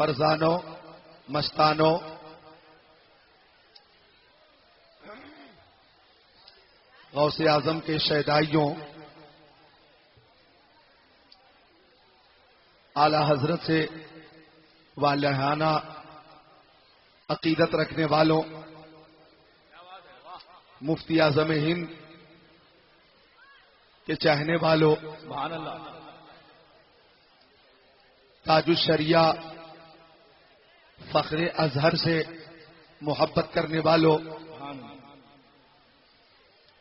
فرزانوں، مستانوں، غوث اعظم کے شیدائیوں، اعلی حضرت سے والہانہ عقیدت رکھنے والوں، مفتی اعظم ہند کے چاہنے والوں، سبحان اللہ، تاج الشریعہ فخر ازہر سے محبت کرنے والوں،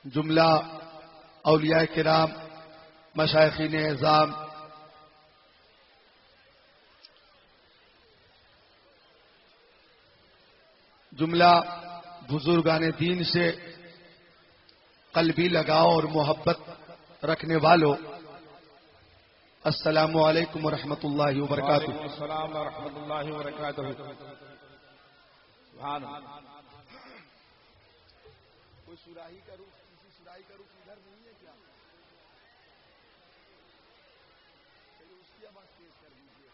جملہ اولیاء کرام، مشائخین اعظام، جملہ بزرگان دین سے قلبی لگاؤ اور محبت رکھنے والوں، السلام علیکم ورحمۃ اللہ وبرکاتہ۔ وعلیکم السلام ورحمۃ اللہ وبرکاتہ۔ سبحان اللہ۔ کوئی سراہی کا روح، کسی سراہی کا روح ادھر نہیں ہے کیا؟ چلیے اس کی آواز تیز کر دیجیے،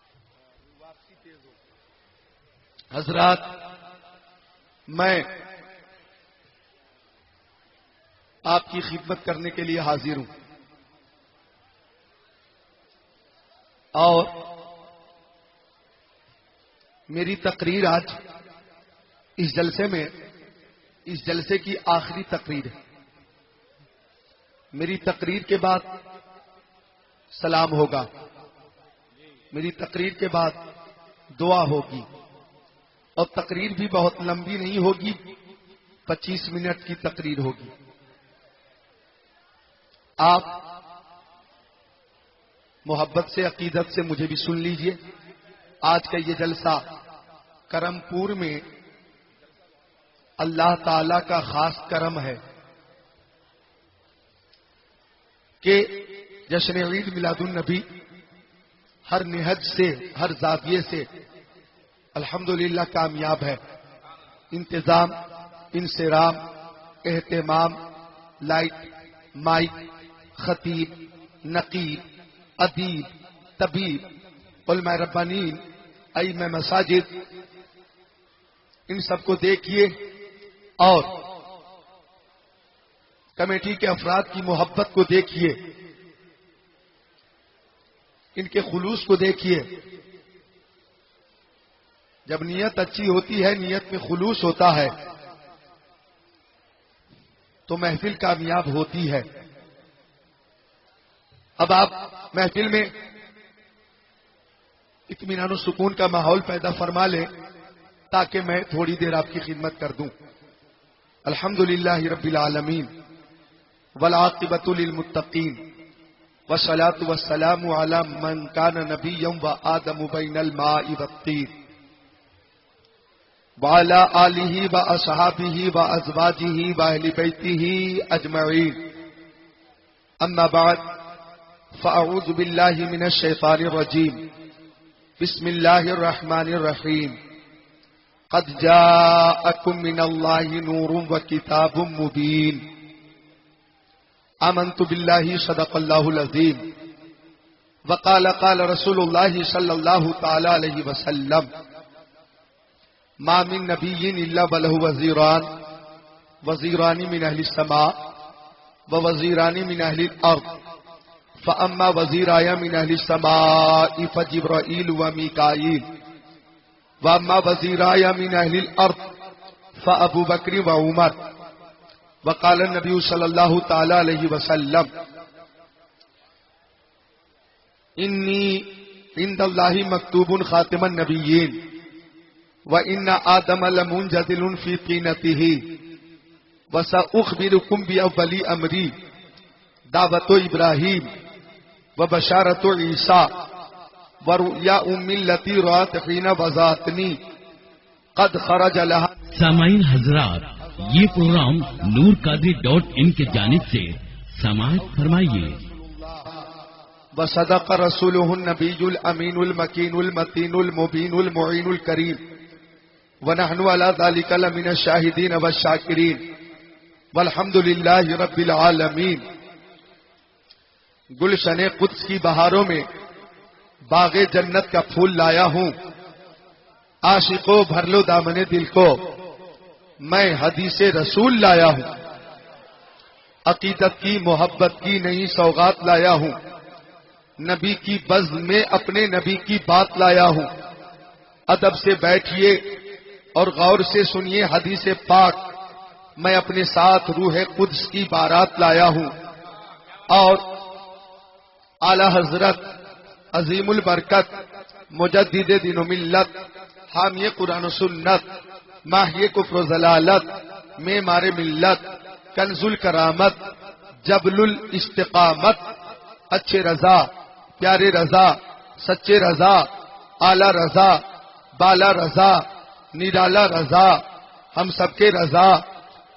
واپسی تیز ہو۔ حضرات، میں آپ کی خدمت کرنے کے لیے حاضر ہوں، اور میری تقریر آج اس جلسے میں، اس جلسے کی آخری تقریر ہے۔ میری تقریر کے بعد سلام ہوگا، میری تقریر کے بعد دعا ہوگی، اور تقریر بھی بہت لمبی نہیں ہوگی، 25 منٹ کی تقریر ہوگی۔ آپ محبت سے، عقیدت سے مجھے بھی سن لیجئے۔ آج کا یہ جلسہ کرم پور میں اللہ تعالی کا خاص کرم ہے کہ جشن عید میلاد النبی ہر نہج سے، ہر زاویے سے الحمدللہ کامیاب ہے۔ انتظام، انصرام، اہتمام، لائٹ، مائک، خطیب، نقیب، ادیب، طبیب، علماء ربانین، ائمہ مساجد، ان سب کو دیکھیے، اور کمیٹی کے افراد کی محبت کو دیکھیے، ان کے خلوص کو دیکھیے۔ جب نیت اچھی ہوتی ہے، نیت میں خلوص ہوتا ہے، تو محفل کامیاب ہوتی ہے۔ اب آپ محفل میں اطمینان و سکون کا ماحول پیدا فرما لیں تاکہ میں تھوڑی دیر آپ کی خدمت کر دوں۔ الحمدللہ رب العالمین والعاقبۃ للمتقین والصلاة والسلام علی من کان نبیا وآدم بین الماء والطین وعلی آلہ واصحابہ وازواجہ واہل بیتہ اجمعین، اما بعد فاعوذ باللہ من الشیطان الرجیم، بسم اللہ الرحمن الرحیم، قد جاءکم من اللہ نور وکتاب مبین، آمنت باللہ صدق اللہ العظیم، وقال قال رسول اللہ صلی اللہ تعالی علیہ وسلم، ما من نبی الا وله وزیران، وزیران من اہل السماء ووزیران من اہل الارض، فاما وزیرایا من اہل السماء فجبرائیل ومیکائیل، واما وزیرایا من اہل الارض فابو بکر وعمر، وقال النبی صلی اللہ تعالی علیہ وسلم، انی عند اللہ مکتوب خاتم النبیین، وَإِنَّ آدَمَ لَمُنْجَدِلٌ فِي طِينَتِهِ وَسَأُخْبِرُكُمْ بِأَوَّلِ أَمْرِي دعوة إبراہیم وبشارة عیسیٰ ورؤیا أمي التي رأت حين وضعتني قد خرج لها۔ سامعین حضرات، یہ پروگرام نورقادری.in کی جانب سے سماعت فرمائیے۔ وصدق رسوله النبي الأمين المكين المتين المبين المعين الكريم، ونحن على ذلك لمن الشاهدين والشاكرين، والحمد لله رب العالمين۔ گلشن قدس کی بہاروں میں باغ جنت کا پھول لایا ہوں، عاشقوں بھر لو دامن دل کو، میں حدیث رسول لایا ہوں، عقیدت کی محبت کی نئی سوغات لایا ہوں، نبی کی بزم میں اپنے نبی کی بات لایا ہوں۔ ادب سے بیٹھیے اور غور سے سنیے حدیث پاک، میں اپنے ساتھ روح قدس کی بارات لایا ہوں، اور اعلی حضرت عظیم البرکت مجدد دین و ملت، حامی قرآن و سنت، ماہی کفر و ضلالت، معمار ملت، کنز الکرامت، جبل الاستقامت، اچھے رضا، پیارے رضا، سچے رضا، اعلی رضا، بالا رضا، نرالا رضا، ہم سب کے رضا،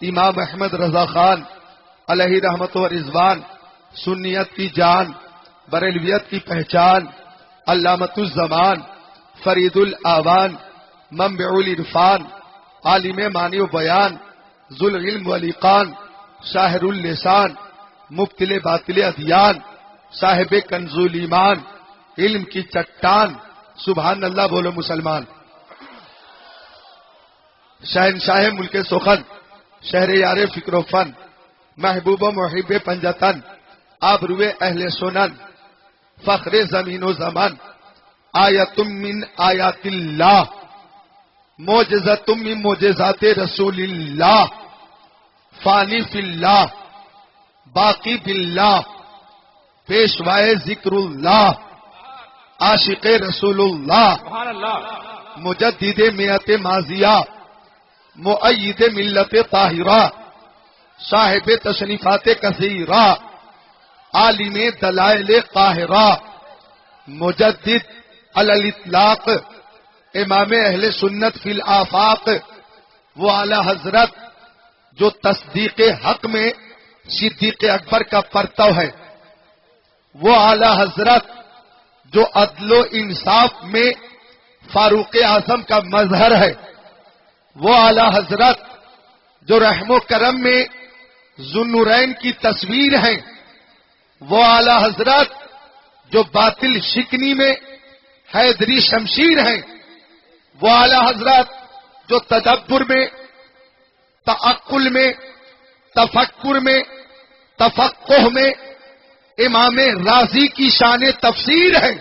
امام احمد رضا خان علیہ رحمت و رضوان، سنیت کی جان، بریلویت کی پہچان، علامت الزمان، فرید الاوان، منبع العرفان، عالم معنی و بیان، ذو العلم والایقان، شاہر اللسان، مبطل باطل ادیان، صاحب کنز الایمان، علم کی چٹان، سبحان اللہ بولو مسلمان۔ شہنشاہ ملک سخن، شہر یار فکر و فن، محبوب و محب پنجتن، آبرو اہل سنن، فخر زمین و زمن، آیت من آیات اللہ، معجزۃ من معجزات رسول اللہ، فانی فی اللہ، باقی باللہ، پیشوائے ذکر اللہ، عاشق رسول اللہ، سبحان اللہ، مجدد میت ماضیہ، مؤید ملت طاہرہ، صاحب تشریفات کثیرہ، عالم دلائل قاہرہ، مجدد علی الاطلاق، امام اہل سنت فی الآفاق، وہ اعلی حضرت جو تصدیق حق میں صدیق اکبر کا پرتو ہے، وہ اعلی حضرت جو عدل و انصاف میں فاروق اعظم کا مظہر ہے، وہ اعلی حضرت جو رحم و کرم میں ذو النورین کی تصویر ہیں، وہ اعلی حضرت جو باطل شکنی میں حیدری شمشیر ہیں، وہ اعلی حضرت جو تدبر میں، تعقل میں، تفکر میں، تفقہ میں امام رازی کی شان تفسیر ہے،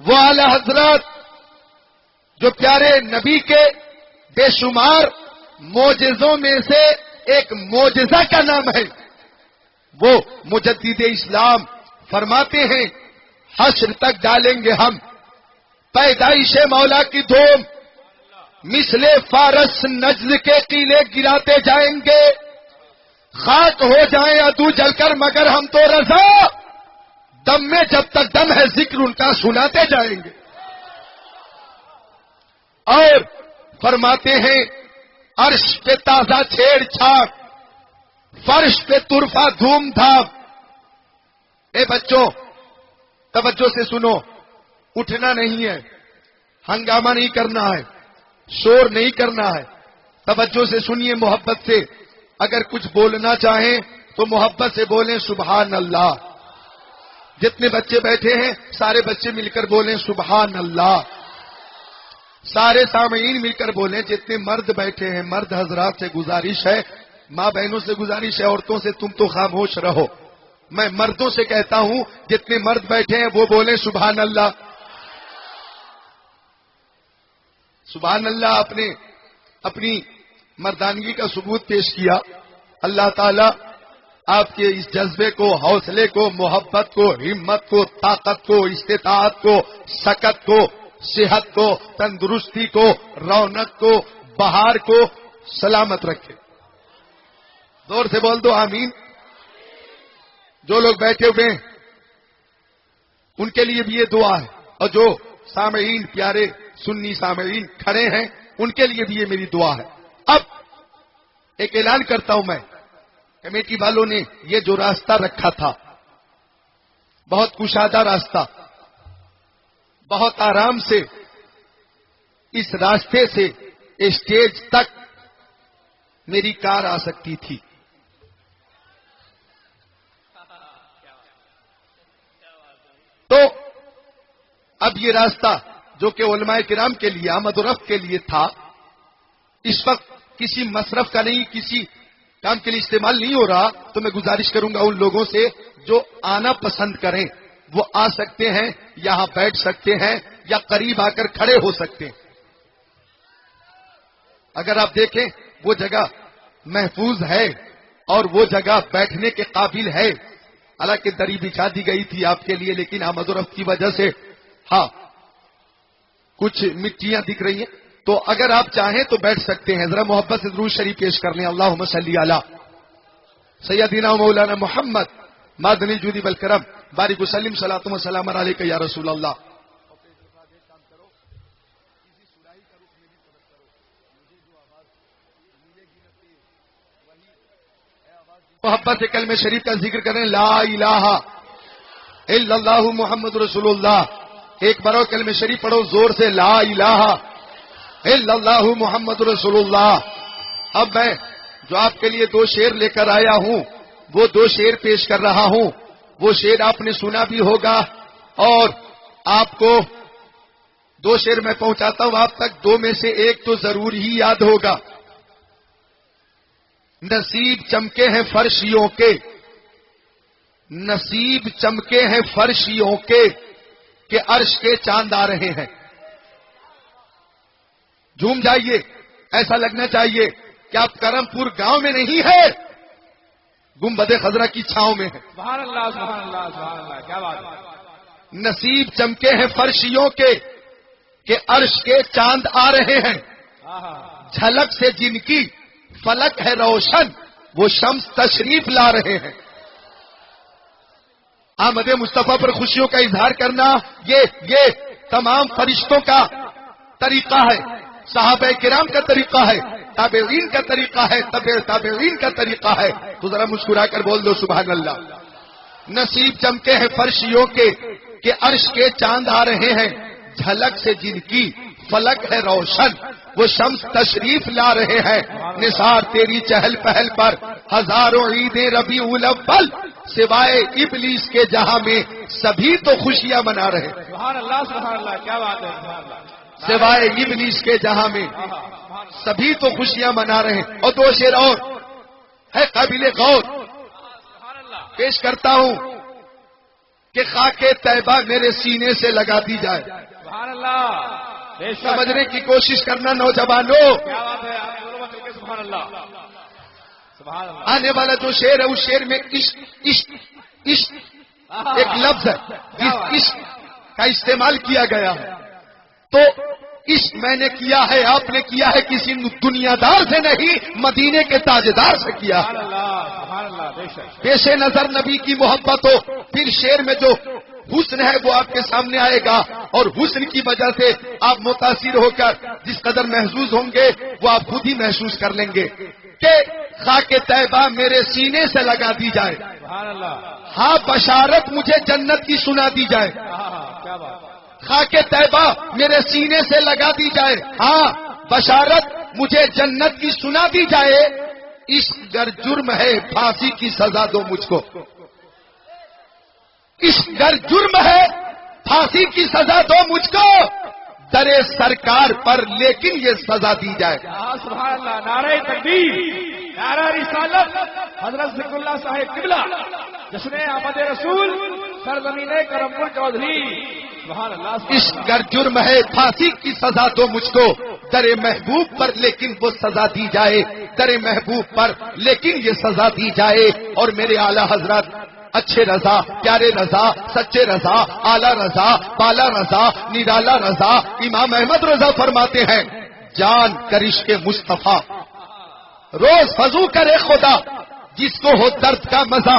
وہ اعلی حضرت جو پیارے نبی کے بے شمار معجزوں میں سے ایک معجزہ کا نام ہے، وہ مجدد اسلام فرماتے ہیں حشر تک ڈالیں گے ہم پیدائش مولا کی دھوم، مثل فارس نجد کے قلعے گراتے جائیں گے، خاک ہو جائیں عدو جل کر مگر ہم تو رضا، دم میں جب تک دم ہے ذکر ان کا سناتے جائیں گے۔ اور فرماتے ہیں عرش پہ تازہ چھیڑ چھاڑ، فرش پہ طرفہ دھوم دھام۔ اے بچوں توجہ سے سنو، اٹھنا نہیں ہے، ہنگامہ نہیں کرنا ہے، شور نہیں کرنا ہے، توجہ سے سنیے محبت سے، اگر کچھ بولنا چاہیں تو محبت سے بولیں سبحان اللہ۔ جتنے بچے بیٹھے ہیں سارے بچے مل کر بولیں سبحان اللہ، سارے سامعین مل کر بولیں، جتنے مرد بیٹھے ہیں مرد حضرات سے گزارش ہے، ماں بہنوں سے گزارش ہے، عورتوں سے تم تو خاموش رہو، میں مردوں سے کہتا ہوں جتنے مرد بیٹھے ہیں وہ بولیں سبحان اللہ۔ سبحان اللہ اپنی مردانگی کا ثبوت پیش کیا۔ اللہ تعالی آپ کے اس جذبے کو، حوصلے کو، محبت کو، ہمت کو، طاقت کو، استطاعت کو، سکت کو، صحت کو، تندرستی کو، رونق کو، بہار کو سلامت رکھے۔ زور سے بول دو آمین۔ جو لوگ بیٹھے ہوئے ہیں ان کے لیے بھی یہ دعا ہے، اور جو سامعین پیارے سنی سامعین کھڑے ہیں ان کے لیے بھی یہ میری دعا ہے۔ اب ایک اعلان کرتا ہوں میں، کمیٹی والوں نے یہ جو راستہ رکھا تھا بہت کشادہ راستہ، بہت آرام سے اس راستے سے اسٹیج تک میری کار آ سکتی تھی، تو اب یہ راستہ جو کہ علماء کرام کے لیے آمد و رفت کے لیے تھا، اس وقت کسی مصرف کا نہیں، کسی کام کے لیے استعمال نہیں ہو رہا، تو میں گزارش کروں گا ان لوگوں سے جو آنا پسند کریں وہ آ سکتے ہیں، یہاں بیٹھ سکتے ہیں یا قریب آ کر کھڑے ہو سکتے ہیں۔ اگر آپ دیکھیں وہ جگہ محفوظ ہے اور وہ جگہ بیٹھنے کے قابل ہے، حالانکہ دری بچھا دی گئی تھی آپ کے لیے، لیکن آمد و رفت کی وجہ سے ہاں کچھ مٹیاں دکھ رہی ہیں، تو اگر آپ چاہیں تو بیٹھ سکتے ہیں۔ ذرا محبت سے درود شریف پیش کر لیں، اللہم صلی علی سیدنا و مولانا محمد مادنی جودی بالکرم بارک وسلم صلاۃ و سلام علیک یا رسول اللہ۔ محبت سے کلمہ شریف کا ذکر کریں، لا الہ الا اللہ محمد رسول اللہ۔ ایک بار اور کلمہ شریف پڑھو زور سے، لا الہ الا اللہ محمد رسول اللہ۔ اب میں جو آپ کے لیے دو شعر لے کر آیا ہوں وہ دو شعر پیش کر رہا ہوں، وہ شعر آپ نے سنا بھی ہوگا اور آپ کو دو شعر میں پہنچاتا ہوں آپ تک، دو میں سے ایک تو ضرور ہی یاد ہوگا۔ نصیب چمکے ہیں فرشیوں کے، نصیب چمکے ہیں فرشیوں کے کہ عرش کے چاند آ رہے ہیں۔ جھوم جائیے، ایسا لگنا چاہیے کہ آپ کرم پور گاؤں میں نہیں ہے، گنبد خضرا کی چھاؤں میں ہے۔ سبحان اللہ سبحان اللہ سبحان اللہ، کیا بات ہے۔ نصیب چمکے ہیں فرشیوں کے کہ عرش کے چاند آ رہے ہیں، جھلک سے جن کی فلک ہے روشن وہ شمس تشریف لا رہے ہیں۔ آمد مصطفیٰ پر خوشیوں کا اظہار کرنا یہ تمام فرشتوں کا طریقہ ہے، صحابہ کرام کا طریقہ ہے، تابعین کا طریقہ ہے، تابعین کا طریقہ ہے۔ تو ذرا مسکرا کر بول دو سبحان اللہ۔ نصیب چمکے ہیں فرشیوں کے کہ عرش کے چاند آ رہے ہیں، جھلک سے جن کی فلک ہے روشن وہ شمس تشریف لا رہے ہیں۔ نثار تیری چہل پہل پر ہزاروں عیدیں ربیع الاول، سوائے ابلیس کے جہاں میں سبھی تو خوشیاں منا رہے ہیں۔ سبحان اللہ سبحان اللہ، کیا بات ہے، سبحان اللہ۔ سوائے ابلیس کے جہاں میں سبھی تو خوشیاں منا رہے ہیں۔ اور دو شعر اور ہے قابل غور، پیش کرتا ہوں کہ خاک طیبہ میرے سینے سے لگا دی جائے۔ سبحان اللہ، بے شک۔ سمجھنے کی کوشش کرنا نوجوانوں، کیا بات ہے، آپ دونوں مل کے سبحان اللہ سبحان اللہ۔ آنے والا جو شعر ہے اس شعر میں عشق عشق عشق ایک لفظ ہے، جس عشق کا استعمال کیا گیا ہے، تو عشق میں نے کیا ہے، آپ نے کیا ہے، کسی دنیا دار سے نہیں مدینے کے تاجدار سے کیا ہے۔ سبحان اللہ سبحان اللہ، بے شک۔ پیش نظر نبی کی محبت ہو، پھر شعر میں جو حسن ہے وہ آپ کے سامنے آئے گا، اور حسن کی وجہ سے آپ متاثر ہو کر جس قدر محظوظ ہوں گے وہ آپ خود ہی محسوس کر لیں گے کہ خاک طیبہ میرے سینے سے لگا دی جائے، سبحان اللہ، ہاں بشارت مجھے جنت کی سنا دی جائے۔ کیا بات۔ خاک طیبہ میرے سینے سے لگا دی جائے، ہاں بشارت مجھے جنت کی سنا دی جائے۔ عشق گر جرم ہے پھانسی کی سزا دو مجھ کو، عشق گر جرم ہے پھانسی کی سزا دو مجھ کو، درے سرکار پر لیکن یہ سزا دی جائے۔ سبحان اللہ، نعرہ تکبیر، نعرہ رسالت، حضرت ذکر اللہ صاحب قبلہ، جشن آمد رسول، سرزمین کرم پور چودھری۔ سبحان اللہ۔ عشق گر جرم ہے پھانسی کی سزا دو مجھ کو، در محبوب پر لیکن وہ سزا دی جائے، در محبوب پر لیکن یہ سزا دی جائے۔ اور میرے اعلی حضرت اچھے رضا، پیارے رضا، سچے رضا، اعلی رضا، بالا رضا، نرالا رضا امام احمد رضا فرماتے ہیں، جان کرش کے مصطفیٰ روز فضو کرے خدا، جس کو ہو درد کا مزہ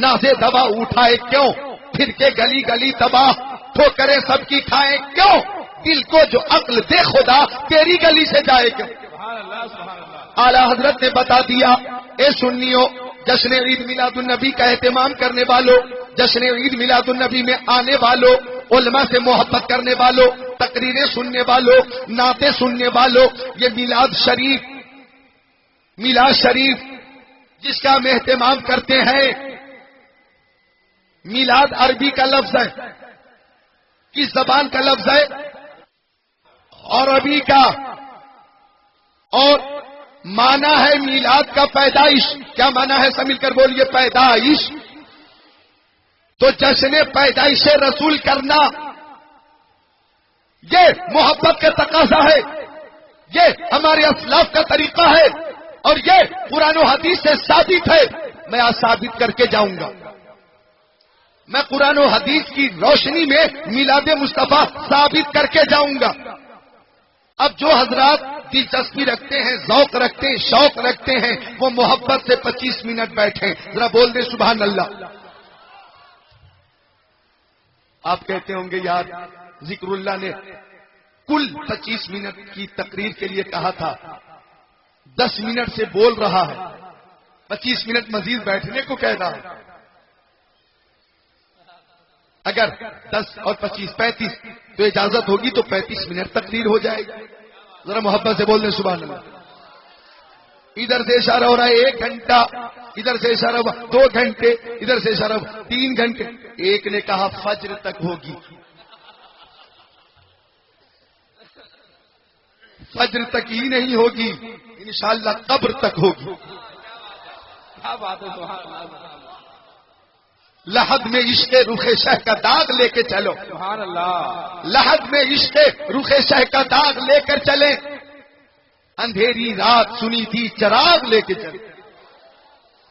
نازے دوا اٹھائے کیوں، پھر کے گلی گلی تباہ ٹھوکریں سب کی کھائے کیوں، دل کو جو عقل دے خدا تیری گلی سے جائے کیوں۔ سبحان اللہ سبحان اللہ۔ اعلی حضرت نے بتا دیا، اے سنیو، جشن عید میلاد النبی کا اہتمام کرنے والوں، جشن عید میلاد النبی میں آنے والوں، علماء سے محبت کرنے والوں، تقریریں سننے والوں، نعتیں سننے والوں، یہ میلاد شریف جس کا ہم اہتمام کرتے ہیں، میلاد عربی کا لفظ ہے، کس زبان کا لفظ ہے؟ عربی کا اور معنی ہے میلاد کا پیدائش. کیا معنی ہے؟ سب مل کر بولیے. پیدائش. تو جشن پیدائش رسول کرنا یہ محبت کا تقاضا ہے، یہ ہمارے اسلاف کا طریقہ ہے، اور یہ قرآن و حدیث سے ثابت ہے. میں آج ثابت کر کے جاؤں گا. میں قرآن و حدیث کی روشنی میں میلاد مصطفیٰ ثابت کر کے جاؤں گا. اب جو حضرات دلچسپی رکھتے ہیں، ذوق رکھتے ہیں، شوق رکھتے ہیں، وہ محبت سے 25 منٹ بیٹھیں. ذرا بول دیں سبحان اللہ. آپ کہتے ہوں گے یار ذکر اللہ نے کل 25 منٹ کی تقریر کے لیے کہا تھا، 10 منٹ سے بول رہا ہے، 25 منٹ مزید بیٹھنے کو کہہ رہا ہے. اگر 10 اور 25 35 تو اجازت ہوگی تو 35 منٹ تقریر ہو جائے گی. ذرا محبت سے بول دیں سبحان اللہ. ادھر سے اشارہ ہو رہا ہے 1 گھنٹہ، ادھر سے اشارہ ہوا 2 گھنٹے، ادھر سے اشارہ ہوا 3 گھنٹے. ایک نے کہا فجر تک ہوگی، فجر تک ہی نہیں ہوگی، انشاءاللہ قبر تک ہوگی. کیا بات ہے سبحان اللہ. لحد میں عشق رخ شہ کا داغ لے کے چلو. سبحان اللہ. لحد میں عشق رخ شہ کا داغ لے کر چلیں. اندھیری رات سنی تھی چراغ لے کے چلیں.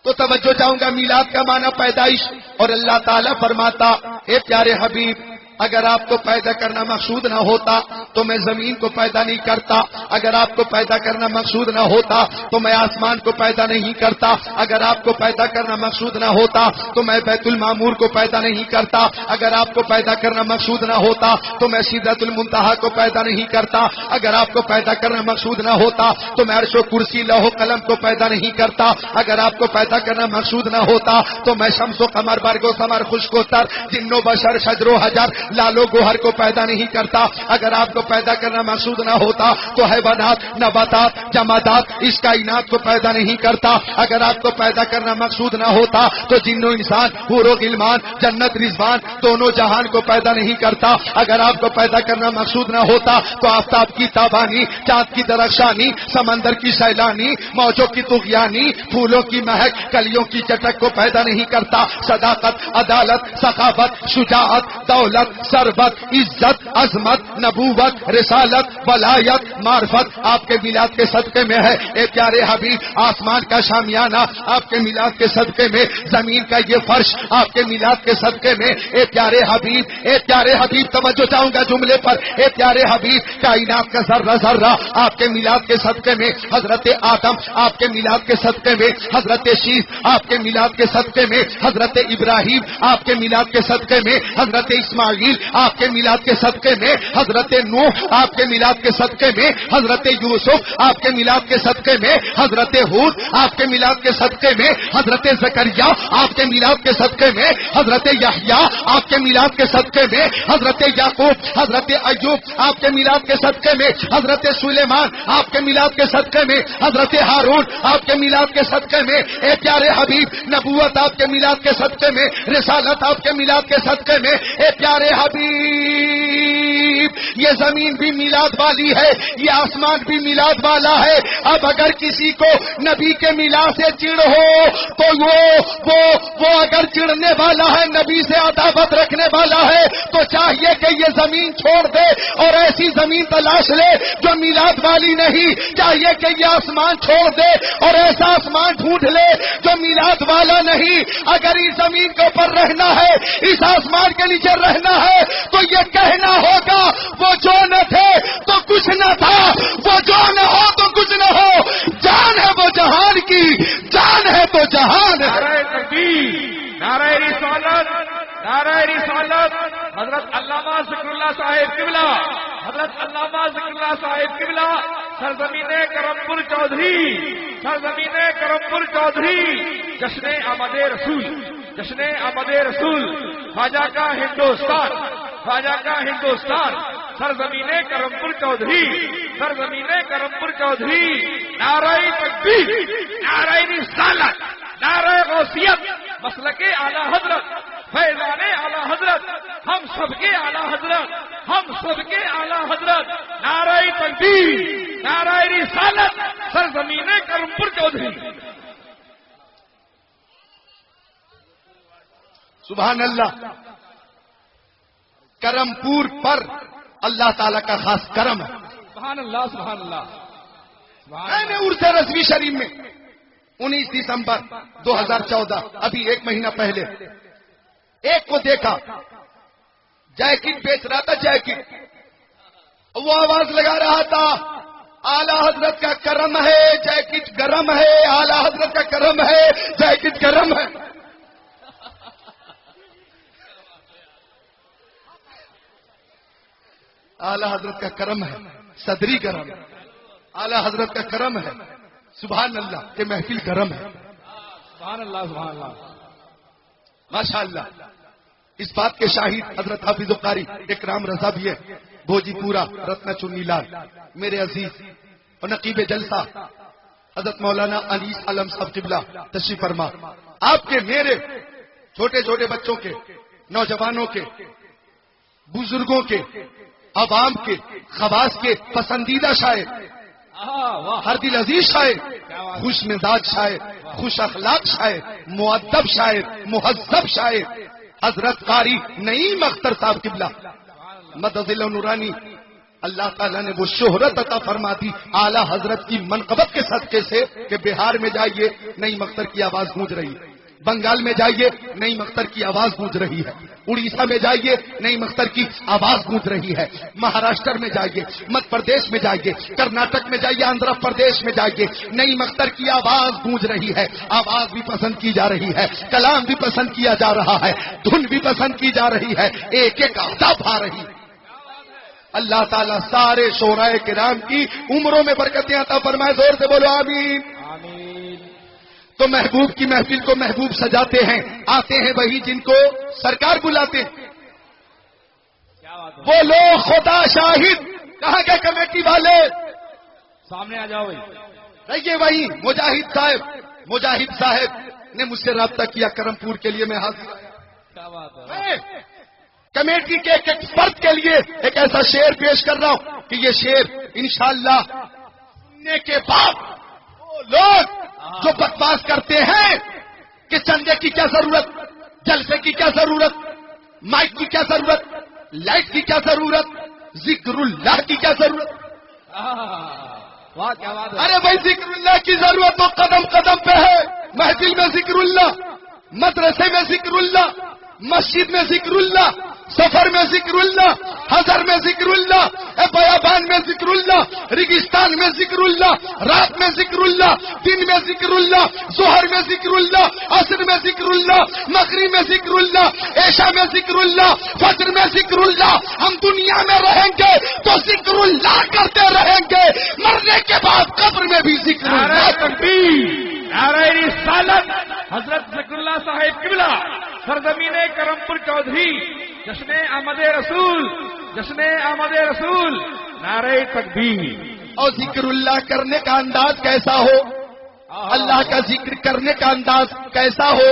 تو توجہ چاہوں گا. میلاد کا معنی پیدائش. اور اللہ تعالیٰ فرماتا اے پیارے حبیب اگر آپ کو پیدا کرنا مقصود نہ ہوتا تو میں زمین کو پیدا نہیں کرتا. اگر آپ کو پیدا کرنا مقصود نہ ہوتا تو میں آسمان کو پیدا نہیں کرتا. اگر آپ کو پیدا کرنا مقصود نہ ہوتا تو میں بیت المعمور کو پیدا نہیں کرتا. اگر آپ کو پیدا کرنا مقصود نہ ہوتا تو میں سدرۃ المنتہا کو پیدا نہیں کرتا. اگر آپ کو پیدا کرنا مقصود نہ ہوتا تو میں عرش و کرسی لوح و قلم کو پیدا نہیں کرتا. اگر آپ کو پیدا کرنا مقصود نہ ہوتا تو میں شمس و قمر برگ و ثمر خشک و تر جن و بشر شجر و حجر لالو گوہر کو پیدا نہیں کرتا. اگر آپ کو پیدا کرنا مقصود نہ ہوتا تو حیوانات نباتات جمادات اس کائنات کو پیدا نہیں کرتا. اگر آپ کو پیدا کرنا مقصود نہ ہوتا تو جن و انسان حور و غلمان جنت رضوان دونوں جہان کو پیدا نہیں کرتا. اگر آپ کو پیدا کرنا مقصود نہ ہوتا تو آفتاب کی تابانی چاند کی درخشانی سمندر کی سیلانی موجوں کی طغیانی پھولوں کی مہک کلیوں کی چٹک کو پیدا نہیں کرتا. صداقت عدالت سخاوت شجاعت دولت ثروت عزت عظمت نبوت رسالت ولایت معرفت آپ کے میلاد کے صدقے میں ہے. اے پیارے حبیب آسمان کا شامیانہ آپ کے میلاد کے صدقے میں، زمین کا یہ فرش آپ کے میلاد کے صدقے میں. اے پیارے حبیب توجہ چاہوں گا جملے پر. اے پیارے حبیب کائنات کا ذرہ ذرہ آپ کے میلاد کے صدقے میں. حضرت آدم آپ کے میلاد کے صدقے میں. حضرت شیش آپ کے میلاد کے صدقے میں. حضرت ابراہیم آپ کے میلاد کے صدقے میں. حضرت اسماعیل آپ کے میلاد کے صدقے میں. حضرت نوح آپ کے میلاد کے صدقے میں. حضرت یوسف آپ کے میلاد کے صدقے میں. حضرت ہود آپ کے میلاد کے صدقے میں. حضرت زکریا آپ کے میلاد کے صدقے میں. حضرت یحییٰ آپ کے میلاد کے صدقے میں. حضرت یعقوب حضرت ایوب آپ کے میلاد کے صدقے میں. حضرت سلیمان آپ کے میلاد کے صدقے میں. حضرت ہارون آپ کے میلاد کے صدقے میں. اے پیارے حبیب نبوت آپ کے میلاد کے صدقے میں. رسالت آپ کے میلاد کے صدقے میں. اے پیارے حبیب یہ زمین بھی میلاد والی ہے، یہ آسمان بھی میلاد والا ہے. اب اگر کسی کو نبی کے میلاد سے چڑ ہو تو وہ اگر چڑھنے والا ہے نبی سے عداوت رکھنے والا ہے تو چاہیے کہ یہ زمین چھوڑ دے اور ایسی زمین تلاش لے جو میلاد والی نہیں. چاہیے کہ یہ آسمان چھوڑ دے اور ایسا آسمان ڈھونڈ لے جو میلاد والا نہیں. اگر اس زمین کے اوپر رہنا ہے اس آسمان کے نیچے رہنا ہے تو یہ کہنا ہوگا وہ جو نہ تھے تو کچھ نہ تھا، وہ جو نہ ہو تو کچھ نہ ہو. جان ہے وہ جہان کی، جان ہے تو جہان ہے. نعرہ تکبیر، نعرہ رسالت، نعرہ رسالت. حضرت علامہ ذکر اللہ صاحب قبلہ، حضرت علامہ ذکر اللہ صاحب قبلہ سرزمین کرم پور چودھری، سرزمین کرم پور چودھری. جشن آمد رسول، جشن آمد رسول، خواجہ کا ہندوستان، خواجہ کا ہندوستان. سرزمین کرم پور چودھری، سرزمین کرم پور چودھری. نعرہ تکبیر، نعرہ رسالت، نعرہ غوثیت، مسلک اعلی حضرت فیضان اعلی حضرت، ہم سب کے اعلی حضرت، ہم سب کے اعلی حضرت، نعرہ تکبیر، نعرہ رسالت، سرزمین کرمپور چودھری۔ سبحان اللہ۔ کرمپور پر اللہ تعالیٰ کا خاص کرم ہے۔ سبحان اللہ، سبحان اللہ۔ میں نے عرس رضوی شریف میں 19 دسمبر 2014، ابھی 1 مہینہ پہلے، ایک کو دیکھا جیکٹ بیچ رہا تھا، جیکٹ، وہ آواز لگا رہا تھا اعلی حضرت کا کرم ہے، جیکٹ گرم ہے، اعلی حضرت کا کرم ہے، جیکٹ گرم ہے۔ اعلی حضرت کا کرم ہے، صدری گرم ہے، اعلی حضرت کا کرم ہے، سبحان اللہ، کہ محفل گرم ہے۔ سبحان اللہ، سبحان اللہ، ماشاء اللہ۔ اس بات کے شاہد حضرت حافظ القاری اکرام رضا بھی ہے، بھوجی پورا رتنا چنی لال، میرے عزیز اور نقیب جلسہ حضرت مولانا انیس عالم صاحب قبلہ تشریف فرما۔ آپ کے، میرے، چھوٹے چھوٹے بچوں کے، نوجوانوں کے، بزرگوں کے، عوام کے، خواص کے پسندیدہ شاعر، ہر دل عزیز شاعر، خوش مزاج شاعر، خوش اخلاق شاعر، مؤدب شاعر، مہذب شاعر حضرت قاری نعیم اختر صاحب قبلہ مدد نورانی، اللہ تعالیٰ نے وہ شہرت عطا فرما دی اعلی حضرت کی منقبت کے صدقے سے کہ بہار میں جائیے نعیم اختر کی آواز گونج رہی ہے، بنگال میں جائیے نعیم اختر کی آواز گونج رہی ہے، اڑیسہ میں جائیے نعیم اختر کی آواز گونج رہی ہے، مہاراشٹر میں جائیے، مدھیہ پردیش میں جائیے، کرناٹک میں جائیے، آندھرا پردیش میں جائیے، نعیم اختر کی آواز گونج رہی ہے۔ آواز بھی پسند کی جا رہی ہے، کلام بھی پسند کیا جا رہا ہے، دھن بھی پسند کی جا رہی ہے، ایک ایک آداب آ رہی ہے۔ اللہ تعالیٰ سارے شعراء کرام کی عمروں میں برکتیں عطا فرمائے، زور سے بولو آمین۔ تو محبوب کی محفل کو محبوب سجاتے ہیں، آتے ہیں وہی جن کو سرکار بلاتے ہیں۔ وہ لوگ خدا شاہد، کہاں کے کمیٹی والے سامنے آ جاؤ بھائی۔ رہیے وہی مجاہد صاحب نے مجھ سے رابطہ کیا کرمپور کے لیے، میں حاضر کیا بات ہے۔ میں کمیٹی کے ایک فرد کے لیے ایک ایسا شعر پیش کر رہا ہوں کہ یہ شعر انشاءاللہ سننے کے بعد وہ لوگ جو بکواس کرتے ہیں کہ چندے کی کیا ضرورت، جلسے کی کیا ضرورت، مائک کی کیا ضرورت، لائٹ کی کیا ضرورت، ذکر اللہ کی کیا ضرورت، واہ کیا بات ہے۔ ارے بھائی ذکر اللہ کی ضرورت تو قدم قدم پہ ہے، محفل میں ذکر اللہ، مدرسے میں ذکر اللہ، مسجد میں ذکر اللہ، سفر میں ذکر اللہ، حضر میں ذکر اللہ، بیابان میں ذکر اللہ، ریگستان میں ذکر اللہ، رات میں ذکر اللہ، دن میں ذکر اللہ، ظہر میں ذکر اللہ، عصر میں ذکر اللہ، مغرب میں ذکر اللہ، عشاء میں ذکر اللہ، فجر میں ذکر اللہ۔ ہم دنیا میں رہیں گے تو ذکر اللہ کرتے رہیں گے، مرنے کے بعد قبر میں بھی ذکر اللہ۔ نعرہ تکبیر، نعرہ رسالت، حضرت ذکر اللہ صاحب قبلہ، سرزمین کرمپور چودھری، جشن آمد رسول، جشن آمد رسول، نعرہ تکبیر۔ اور ذکر اللہ کرنے کا انداز کیسا ہو، اللہ کا ذکر کرنے کا انداز کیسا ہو،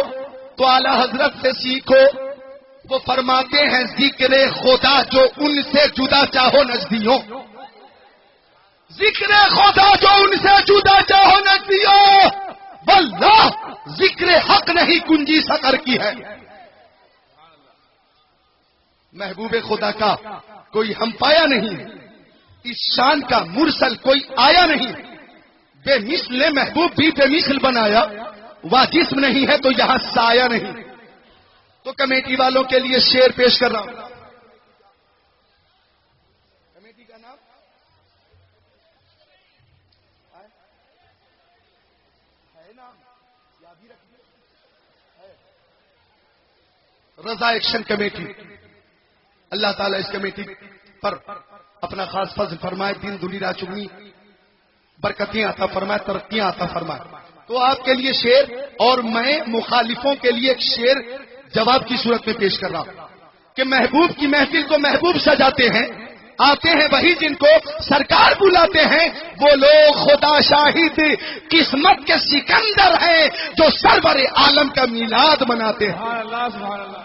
تو اعلی حضرت سے سیکھو۔ وہ فرماتے ہیں ذکر خدا جو ان سے جدا چاہو نزدیوں، ذکر خدا جو ان سے جدا چاہو نزدیوں، واللہ ذکر حق نہیں کنجی سکر کی ہے۔ محبوب خدا کا کوئی ہم پایا نہیں، اس شان کا مرسل کوئی آیا نہیں، بے مثل نے محبوب بھی بے مثل بنایا، وہ جسم نہیں ہے تو یہاں سایہ نہیں۔ تو کمیٹی والوں کے لیے شعر پیش کر رہا ہوں۔ کمیٹی کا نام ہے نام رضا ایکشن کمیٹی۔ اللہ تعالیٰ اس کمیٹی پر اپنا خاص فضل فرمائے، دین دنیا چگنی برکتیں عطا فرمائے، ترقیاں عطا فرمائے۔ تو آپ کے لیے شعر، اور میں مخالفوں کے لیے ایک شعر جواب کی صورت میں پیش کر رہا ہوں کہ محبوب کی محفل کو محبوب سجاتے ہیں، آتے ہیں وہی جن کو سرکار بلاتے ہیں، وہ لوگ خدا شاہد قسمت کے سکندر ہیں جو سرور عالم کا میلاد مناتے ہیں۔ سبحان اللہ، سبحان اللہ۔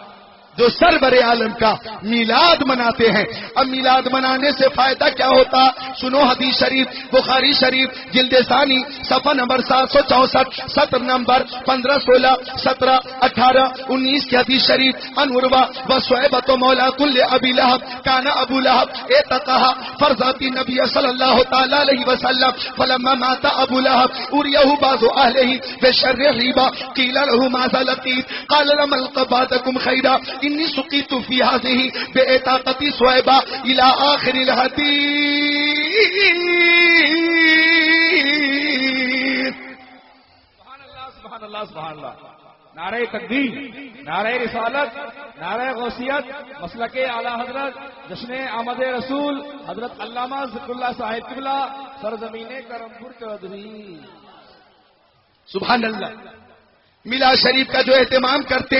جو سرور عالم کا میلاد مناتے ہیں. اب میلاد منانے سے فائدہ کیا ہوتا؟ سنو حدیث شریف بخاری شریف جلد ثانی صفحہ نمبر 764 سطر نمبر 15 16 17 18 19 کی حدیث شریف. ان عروہ و صعیبۃ مولا کل ابی لہب کان ابو لہب اعتقها فرزات النبی صلی اللہ تعالی علیہ وسلم فلما مات ابو لہب اریہ بعض اہلہ بشر ریبہ قیل له ماذا لقیت قال لم الق بعدکم خیرا انی سقیت فی هذه باعتاقۃ صعیبہ الی آخر الحدیث. سبحان اللہ سبحان اللہ سبحان اللہ. نعرہ تکبیر، نعرہ رسالت، نعرہ غوثیت، مسلک اعلی حضرت جشن آمد رسول حضرت علامہ ذکر اللہ صاحب قبلہ سرزمین کرمپور چودھری. سبحان اللہ. میلاد شریف کا جو اہتمام کرتے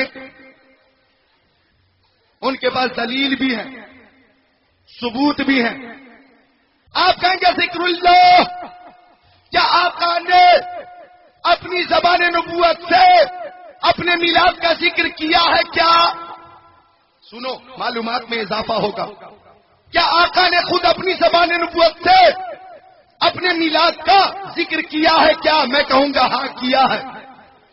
ان کے پاس دلیل بھی ہے، ثبوت بھی ہے. آپ کہیں گے ذکر اللہ، کیا آقا نے اپنی زبان نبوت سے اپنے میلاد کا ذکر کیا ہے کیا؟ سنو معلومات میں اضافہ ہوگا. کیا آقا نے خود اپنی زبان نبوت سے اپنے میلاد کا ذکر کیا ہے کیا؟ میں کہوں گا ہاں کیا ہے.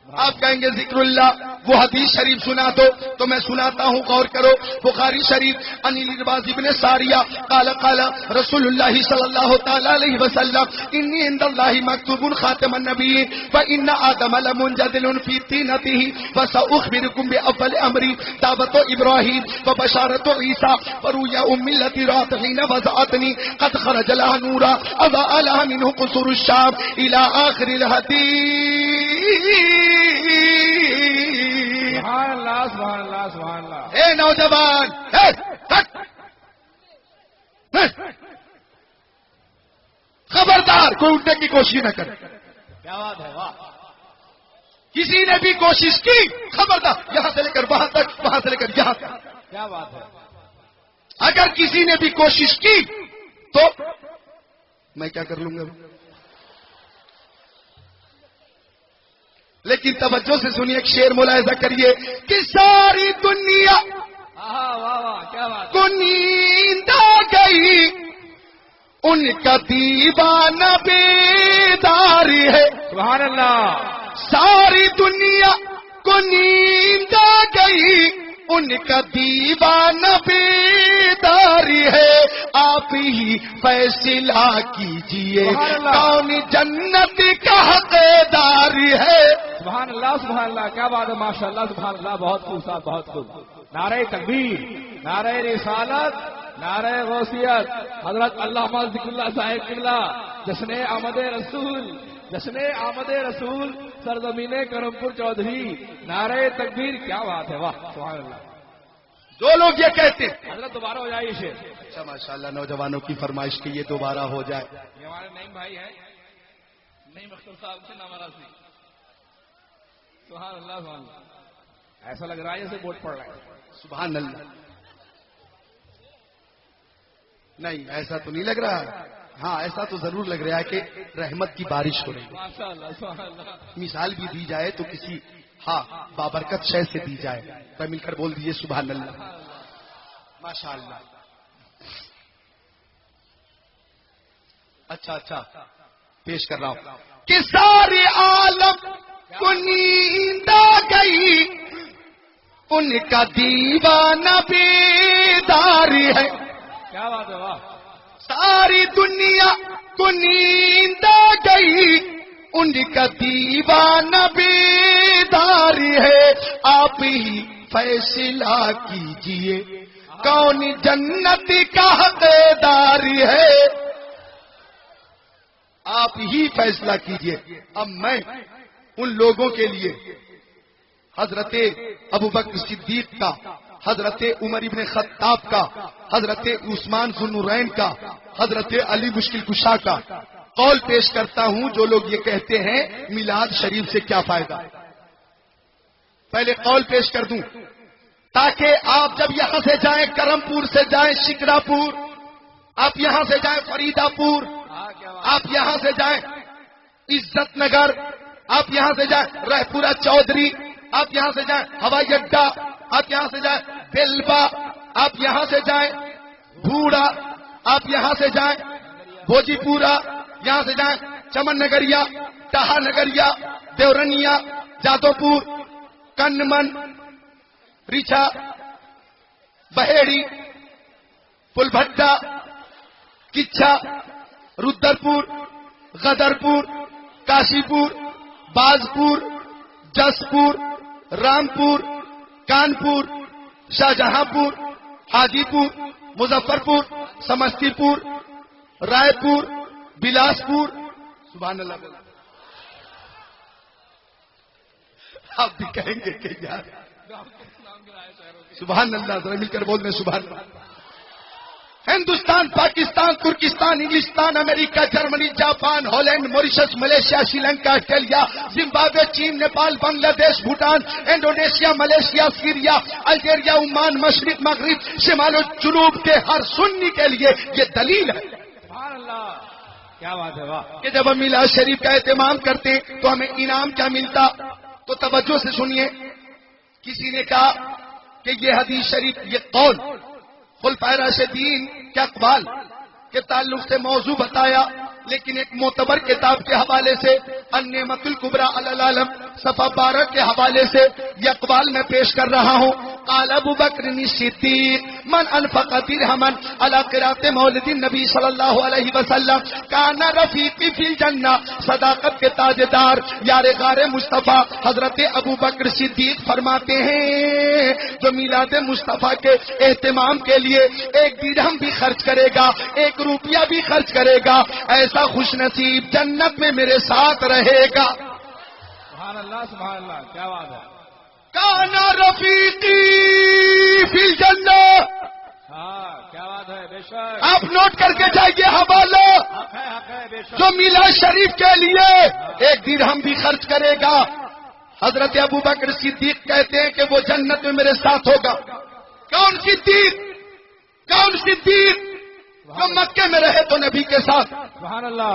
آپ کہیں گے ذکر اللہ، وہ حدیث شریف سنا دو تو میں سناتا ہوں، غور کرو. بخاری شریف ان الارباز ابن ساریہ قال قال رسول اللہ صلی اللہ تعالی علیہ وسلم انی عند اللہ مکتوب خاتم النبیین فان آدم لمنجدل فی طینته وساخبرکم باول امری دعوت ابراہیم وبشارت عیسی ورؤیا ام التي رات حين وضعتنی قد خرج لها نورا اضاء لها منه قصور الشام الى آخر الحدیث. سبحان اللہ سبحان اللہ سبحان اللہ. اے نوجوان، خبردار کوئی اٹھنے کی کوشش نہ کرے. کیا بات ہے، واہ. کسی نے بھی کوشش کی خبردار، یہاں سے لے کر وہاں تک، وہاں سے لے کر یہاں تک. کیا بات ہے. اگر کسی نے بھی کوشش کی تو میں کیا کر لوں گا. لیکن توجہ سے سنیے، ایک شعر ملاحظہ کریے کہ ساری دنیا واہ واہ کیا بات. کو نیند آ گئی، ان کا دیوانہ بیدار ہے. سبحان اللہ. ساری دنیا کو نیند آ گئی، ان کا دیوانہ بیدار ہے. آپ ہی فیصلہ کیجئے کون جنت کا حقدار ہے. سبحان اللہ سبحان اللہ. کیا بات ہے، ماشاء اللہ سبحان اللہ. بہت خوب صاحب، بہت خوب. نعرہ تکبیر، نعرہ رسالت، نعرہ غوثیت حضرت علامہ ذکر اللہ صاحب قبلہ جشن آمد رسول، جشن آمد رسول سرزمین کرمپور چودھری. نعرہ تکبیر. کیا بات ہے، واہ سبحان اللہ. جو لوگ یہ کہتے ہیں حضرت دوبارہ ہو جائے یہ شعر. اچھا ماشاءاللہ، نوجوانوں کی فرمائش کی یہ دوبارہ ہو جائے. یہ ہمارے نعیم بھائی ہیں، نعیم اختر صاحب سے نامراضی. سبحان اللہ سبحان اللہ. ایسا لگ رہا ہے جیسے ووٹ پڑ رہا ہے. سبحان اللہ. نہیں ایسا تو نہیں لگ رہا. ہاں ایسا تو ضرور لگ رہا ہے کہ رحمت کی بارش ہو رہی ہے. ماشاء اللہ سبحان اللہ. مثال بھی دی جائے تو کسی بابرکت شے سے دی جائے. تو مل کر بول دیجئے سبحان اللہ. ماشاء اللہ. اچھا پیش کر رہا ہوں کہ سارے عالم کو نیند آ گئی، ان کا دیوانہ بیدار ہے. کیا بات ہے، واہ. ساری دنیا کو نیند آ گئی، ان کا دیوانہ بیدار ہے. آپ ہی فیصلہ کیجئے کون جنت کا حقدار ہے. آپ ہی فیصلہ کیجئے. اب میں ان لوگوں کے لیے حضرت ابوبکر صدیق کا، حضرت عمر ابن خطاب کا، حضرت عثمان ذو النورین کا، حضرت علی مشکل کشا کا قول پیش کرتا ہوں. جو لوگ یہ کہتے ہیں میلاد شریف سے کیا فائدہ. پہلے قول پیش کر دوں تاکہ آپ جب یہاں سے جائیں، کرمپور سے جائیں شکرا پور، آپ یہاں سے جائیں فریدہ پور، آپ یہاں سے جائیں عزت نگر، آپ یہاں سے جائیں رہ پورا چودھری، آپ یہاں سے جائیں ہوائی اڈا، آپ یہاں سے جائیں تلبا آپ یہاں سے جائیں، بھوڑا آپ یہاں سے جائیں، بھوجی پورا یہاں سے جائیں، چمن نگریا، ٹہا نگریا، دیورنیا، جادو پور، کنمن، ریچھا، بہیڑی، پل بھٹا، کچھا، رودرپور، غدرپور، کاشی پور، بازپور، جسپور، رامپور، کانپور، شاہجہاں پور، حاجی پور، مظفر پور، سمستی پور، رائے پور، بلاسپور. سبحان اللہ. آپ بھی کہیں گے کہ یار سبحان اللہ، ذرا مل کر بول دیں سبحان اللہ. ہندوستان، پاکستان، ترکستان، انگلستان، امریکہ، Germany, Japan, Holland, Mauritius, Malaysia, Sri Lanka, Australia, Zimbabwe, چین، Nepal, Bangladesh, Bhutan, Indonesia, Malaysia, Syria, Algeria, Oman, مشرق، مغرب، شمال و جنوب کے ہر سنی کے لیے یہ دلیل ہے. سبحان اللہ، کیا بات ہے، واہ. کہ جب ہم میلاد شریف کا اہتمام کرتے تو ہمیں انعام کیا ملتا. تو توجہ سے سنیے. کسی نے کہا کہ یہ حدیث شریف، یہ قول خلفائے راشدین کے اقوال کے تعلق سے موضوع بتایا، لیکن ایک معتبر کتاب کے حوالے سے النعمت الکبریٰ علی العالم صفحہ 12 کے حوالے سے یہ اقوال میں پیش کر رہا ہوں. قال ابو بکر الصدیق من انفق درہما علی قراءۃ مولد النبی صلی اللہ علیہ وسلم کان رفیقی فی الجنہ. صداقت کے تاجدار یار غار مصطفیٰ حضرت ابو بکر صدیق فرماتے ہیں جو میلاد مصطفیٰ کے اہتمام کے لیے ایک درہم بھی خرچ کرے گا، ایک روپیہ بھی خرچ کرے گا، ایسا خوش نصیب جنت میں میرے ساتھ رہے گا. سبحان اللہ، سبحان اللہ، کیا بات ہے. کانا رفیقی فی الجنہ. ہاں، کیا بات ہے، بے شک. آپ نوٹ کر کے جائیے حوالہ. حق ہے، بے شک. جو میلاد شریف کے لیے ایک درہم بھی خرچ کرے گا، حضرت ابو بکر صدیق کہتے ہیں کہ وہ جنت میں میرے ساتھ ہوگا. کون صدیق؟ کون صدیق؟ جو مکے میں رہے تو نبی کے ساتھ، سبحان اللہ،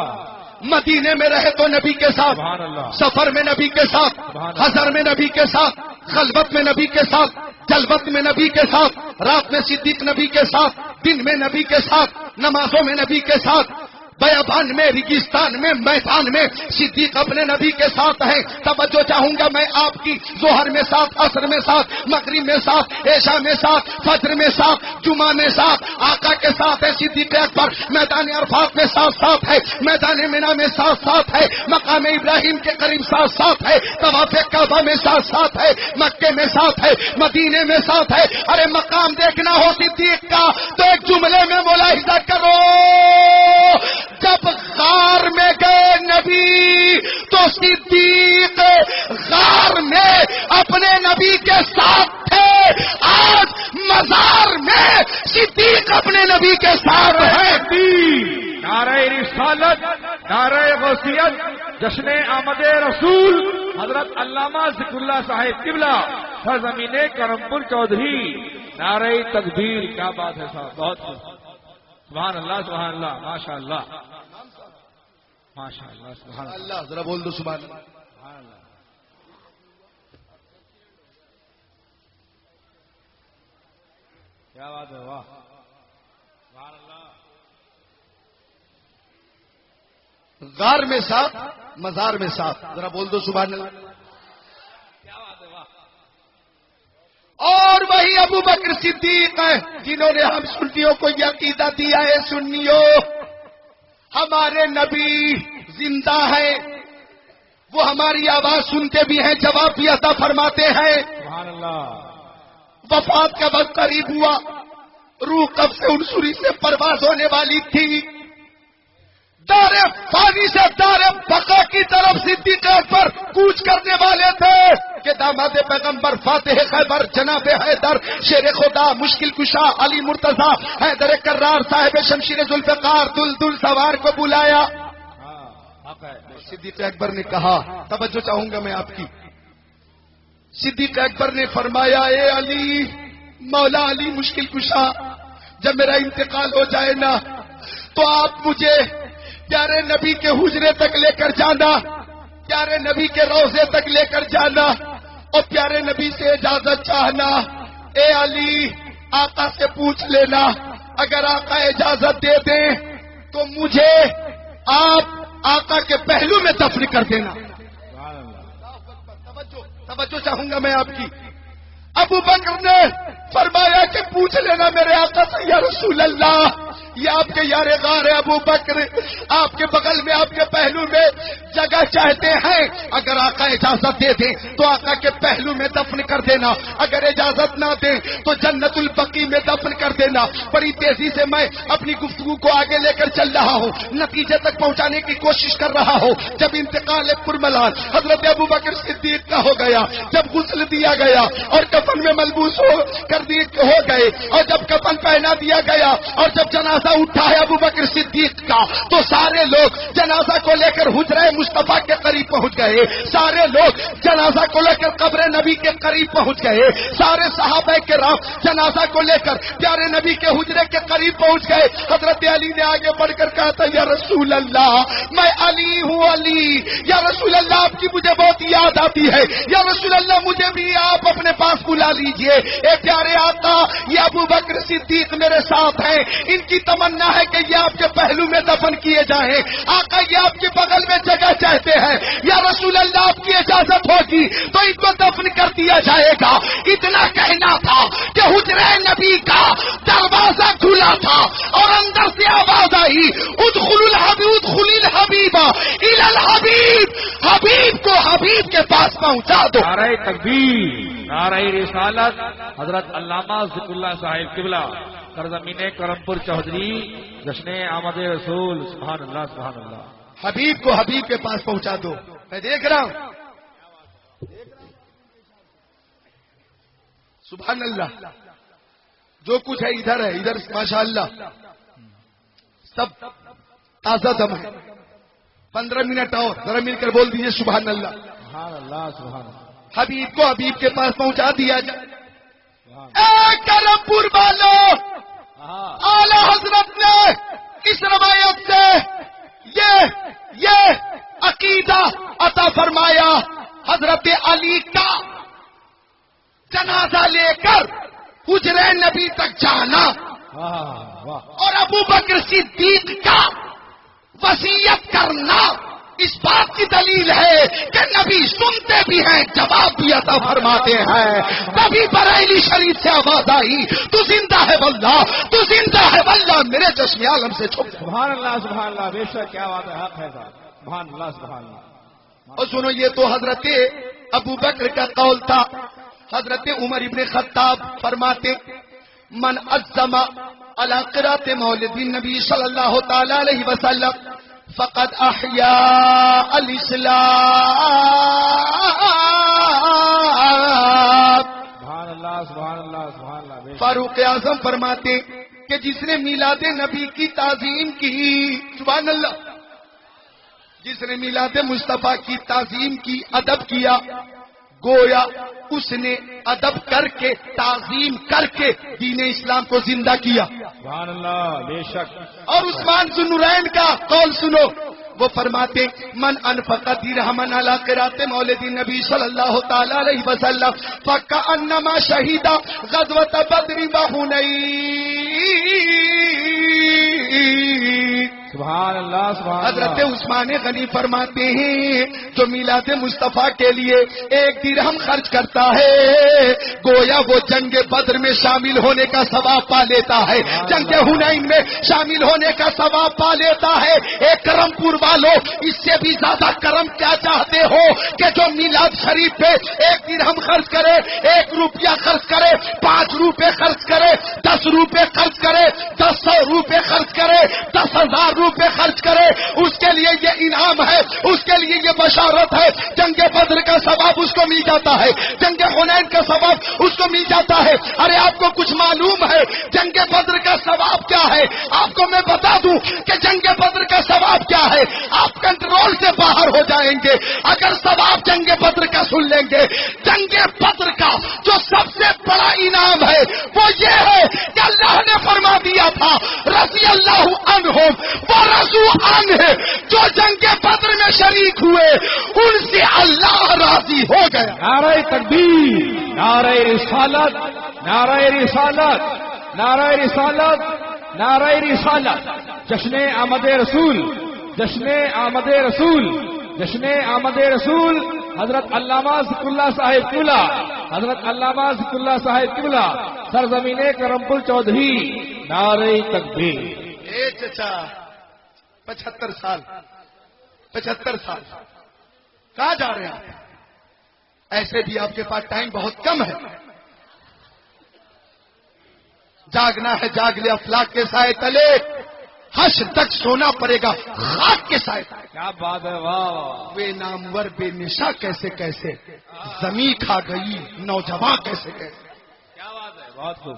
مدینے میں رہے تو نبی کے ساتھ، سبحان اللہ، سفر میں نبی کے ساتھ، حضر میں نبی کے ساتھ، خلوت میں نبی کے ساتھ، جلوت میں نبی کے ساتھ، رات میں صدیق نبی کے ساتھ، دن میں نبی کے ساتھ، نمازوں میں نبی کے ساتھ، بیابان میں، ریگستان میں، میدان میں صدیق اپنے نبی کے ساتھ ہیں. توجہ چاہوں گا میں آپ کی. ظہر میں ساتھ، عصر میں ساتھ، مغرب میں ساتھ، عشاء میں ساتھ، فجر میں ساتھ، جمعہ میں ساتھ، آقا کے ساتھ ہے صدیق اکبر. میدان عرفات میں ساتھ ساتھ ہے، میدان مینا میں ساتھ ساتھ ہے، مقام ابراہیم کے قریب ساتھ ساتھ ہے، طواف کعبہ میں ساتھ ساتھ ہے، مکے میں ساتھ ہے، مدینے میں ساتھ ہے. ارے مقام دیکھنا ہو صدیق کا تو ایک جملے میں ملاحظہ کرو. جب غار میں گئے نبی تو صدیق غار میں اپنے نبی کے ساتھ تھے. آج مزار میں صدیق اپنے نبی کے ساتھ ہیں. نعرہ رسالت، نعرہ غوثیت، جشن آمد رسول حضرت علامہ ذکر اللہ صاحب قبلہ سرزمین کرمپور چودھری. نعرہ تکبیر، کیا بات ہے صاحب، بہت خوب. سبحان اللہ، سبحان اللہ، ماشاء اللہ، ماشاء اللہ، سبحان اللہ. ذرا بول دو سبحان اللہ. سبحان اللہ. کیا بات ہے، واہ، سبحان اللہ. غار میں ساتھ، مزار میں ساتھ. ذرا بول دو سبحان اللہ. کیا بات ہے، واہ. اور وہی ابو بکر صدیق ہیں جنہوں نے ہم سنیوں کو یہ عقیدہ دیا ہے، سنیوں ہمارے نبی زندہ ہیں، وہ ہماری آواز سنتے بھی ہیں، جواب بھی عطا فرماتے ہیں. سبحان اللہ. وفات کا وقت قریب ہوا، روح کب سے انصری سے پرواز ہونے والی تھی. دار فانی سے دار بقا کی طرف صدیق اکبر کوچ کرنے والے تھے کہ داماد پیغمبر، فاتح خیبر، جناب حیدر، شیر خدا، مشکل کشا، علی مرتضی، حیدر کرار، صاحب شمشیر ذوالفقار، دل سوار کو بلایا. صدیق اکبر نے کہا، توجہ چاہوں گا میں آپ کی. صدیق اکبر نے فرمایا، اے علی، مولا علی مشکل کشا، جب میرا انتقال ہو جائے نا تو آپ مجھے پیارے نبی کے حجرے تک لے کر جانا، پیارے نبی کے روضے تک لے کر جانا اور پیارے نبی سے اجازت چاہنا. اے علی آقا سے پوچھ لینا، اگر آقا اجازت دے دیں تو مجھے آپ آقا کے پہلو میں دفن کر دینا۔ توجہ چاہوں گا میں آپ کی۔ ابو بکر نے فرمایا کہ پوچھ لینا میرے آقا سے یا رسول اللہ، یہ آپ کے یار غار ہے ابو بکر، آپ کے بغل میں آپ کے پہلو میں جگہ چاہتے ہیں، اگر آقا اجازت دے دیں تو آقا کے پہلو میں دفن کر دینا، اگر اجازت نہ دیں تو جنت البقیع میں دفن کر دینا۔ بڑی تیزی سے میں اپنی گفتگو کو آگے لے کر چل رہا ہوں، نتیجے تک پہنچانے کی کوشش کر رہا ہوں۔ جب انتقال پرملال حضرت ابو بکر صدیق کا ہو گیا، جب غسل دیا گیا اور کفن میں ملبوس ہو گئے، اور جب کفن پہنا دیا گیا اور جب جنازہ اٹھا ہے ابو بکر صدیق کا، تو سارے لوگ جنازہ کو لے کر حجرہ مصطفیٰ کے قریب پہنچ گئے، سارے لوگ جنازہ کو لے کر قبر نبی کے قریب پہنچ گئے، سارے صحابہ کرام جنازہ کو لے کر پیارے نبی کے حجرے کے قریب پہنچ گئے۔ حضرت علی نے آگے بڑھ کر کہا تھا یا رسول اللہ میں علی ہوں، علی یا رسول اللہ آپ کی مجھے بہت یاد آتی ہے، یا رسول اللہ مجھے بھی آپ اپنے پاس بلا لیجئے۔ اے پیارے آقا یہ ابو بکر صدیق میرے ساتھ ہیں، ان کی تمنا ہے کہ یہ آپ کے پہلو میں دفن کیے جائیں، آقا یہ آپ کے بغل میں جگہ چاہتے ہیں، یا رسول اللہ آپ کی اجازت ہوگی تو ان کو دفن کر دیا جائے گا۔ اتنا کہنا تھا کہ حجرہ نبی کا دروازہ کھلا تھا اور اندر سے آواز آئی ادخل الحبیب الی الحبیب، حبیب کو حبیب کے پاس پہنچا دو۔ نعرہ تکبیر، نعرہ رسالت، حضرت علامہ ذکر اللہ صاحب قبلہ، سرزمین کرم پور چودھری، جشن آمد رسول، سبحان اللہ سبحان اللہ۔ حبیب کو حبیب کے پاس پہنچا دو۔ میں دیکھ رہا ہوں سبحان اللہ، جو کچھ ہے ادھر ماشاءاللہ سب تازہ دم ہے۔ 15 منٹ اور ذرا مل کر بول دیجیے سبحان اللہ، سبحان اللہ سبحان اللہ۔ حبیب کو حبیب کے پاس پہنچا دیا جائے۔ اے کرم پور والوں، اعلی حضرت نے اس روایت سے یہ عقیدہ عطا فرمایا، حضرت علی کا جنازہ لے کر حجرہ نبی تک جانا اور ابو بکر صدیق کا وصیت کرنا اس بات کی دلیل ہے کہ نبی سنتے بھی ہیں، جواب بھی عطا فرماتے ہیں۔ کبھی بریلی شریف سے آواز آئی تو زندہ ہے واللہ، تو زندہ ہے واللہ، میرے چشم عالم سے چھپ۔ سبحان اللہ سبحان اللہ، بے شک کیا بات ہے، حق ہے صاحب، سبحان اللہ سبحان اللہ۔ اور سنو یہ تو حضرت ابو بکر کا قول تھا۔ حضرت عمر ابن خطاب فرماتے من عزم علی قراءۃ مولد النبی صلی اللہ تعالی علیہ وسلم فقد احیا الاسلام۔ سبحان اللہ سبحان اللہ سبحان اللہ۔ فاروق اعظم فرماتے کہ جس نے میلاد نبی کی تعظیم کی، سبحان اللہ، جس نے میلاد مصطفیٰ کی تعظیم کی، ادب کیا، گویا اس نے ادب کر کے، تعظیم کر کے دین اسلام کو زندہ کیا۔ سبحان اللہ، بے شک۔ اور عثمان ذو النورین کا قول سنو، وہ فرماتے من انفق درہما علی قراءۃ مولد النبی صلی اللہ تعالی علیہ وسلم فکأنما شہد غزوۃ بدر وحنین۔ سبحان اللہ سبحان اللہ۔ حضرت عثمان غنی فرماتے ہیں جو میلاد مصطفیٰ کے لیے 1 درہم خرچ کرتا ہے گویا وہ جنگ بدر میں شامل ہونے کا ثواب پا لیتا ہے، جنگ حنین میں شامل ہونے کا ثواب پا لیتا ہے۔ ایک کرم پور والوں، اس سے بھی زیادہ کرم کیا چاہتے ہو کہ جو میلاد شریف پہ 1 درہم خرچ کرے، 1 روپیہ خرچ کرے، 5 روپے خرچ کرے، 10 روپے خرچ کرے، 100 روپے خرچ کرے، 10,000 روپے خرچ کرے، اس کے لیے یہ انعام ہے، اس کے لیے یہ بشارت ہے، جنگ بدر کا ثواب اس کو مل جاتا ہے، جنگ حنین کا ثواب اس کو مل جاتا ہے۔ ارے آپ کو کچھ معلوم ہے جنگ بدر کا ثواب کیا ہے؟ آپ کو میں بتا دوں کہ جنگ بدر کا ثواب کیا ہے، آپ کنٹرول سے باہر ہو جائیں گے اگر ثواب جنگ بدر کا سن لیں گے۔ جنگ بدر کا جو سب سے بڑا انعام ہے وہ یہ ہے کہ اللہ نے فرما دیا تھا رضی اللہ عنہم ورضوا عنہ، جو جنگ بدر میں شریک ہوئے ان سے اللہ راضی ہو گیا۔ نعرہ تکبیر، نعرہ رسالت، نعرہ رسالت، نعرہ رسالت، نعرہ رسالت، جشن آمد رسول، جشن آمد رسول، جشن آمد رسول، حضرت علامہ ذکر اللہ صاحب قبلہ، حضرت علامہ ذکر اللہ صاحب قبلہ، سرزمین کرم پور چودھری، نعرہ تکبیر۔ چچا 75 سال 75 سال کہاں جا رہے ہیں آپ؟ ایسے بھی آپ کے پاس ٹائم بہت کم ہے۔ جاگنا ہے جاگ لے افلاک کے سائے تلے، حشر تک سونا پڑے گا خاک کے سائے تلے۔ کیا بات ہے، واہ! بے نامور بے نشا کیسے کیسے، زمین کھا گئی نوجوان کیسے کیسے۔ کیا بات ہے، بہت خوب۔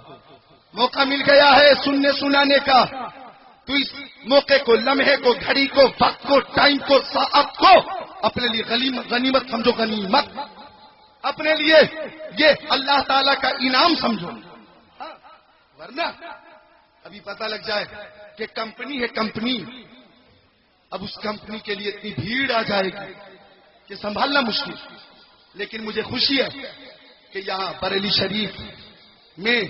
موقع مل گیا ہے سننے سنانے کا، تو اس موقع کو، لمحے کو، گھڑی کو، وقت کو، ٹائم کو، ساعت کو اپنے لیے غنیمت سمجھو، غنیمت اپنے لیے یہ اللہ تعالی کا انعام سمجھو، ورنہ ابھی پتہ لگ جائے کہ کمپنی ہے کمپنی، اب اس کمپنی کے لیے اتنی بھیڑ آ جائے گی کہ سنبھالنا مشکل۔ لیکن مجھے خوشی ہے کہ یہاں بریلی شریف میں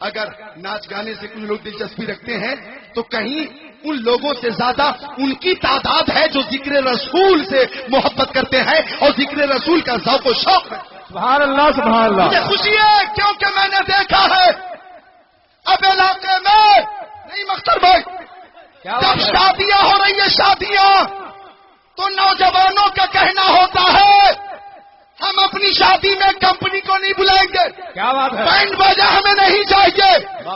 اگر ناچ گانے سے کچھ لوگ دلچسپی رکھتے ہیں تو کہیں ان لوگوں سے زیادہ ان کی تعداد ہے جو ذکر رسول سے محبت کرتے ہیں اور ذکر رسول کا ذوق و شوق ہے۔ سبحان اللہ، سبحان اللہ۔ مجھے خوشی ہے کیونکہ میں نے دیکھا ہے اب علاقے میں نہیں مختار بھائی، جب شادیاں ہو رہی ہیں شادیاں تو نوجوانوں کا کہنا ہوتا ہے ہم اپنی شادی میں کمپنی کو نہیں بلائیں گے، کیا بات ہے، بینڈ باجا ہمیں نہیں چاہیے،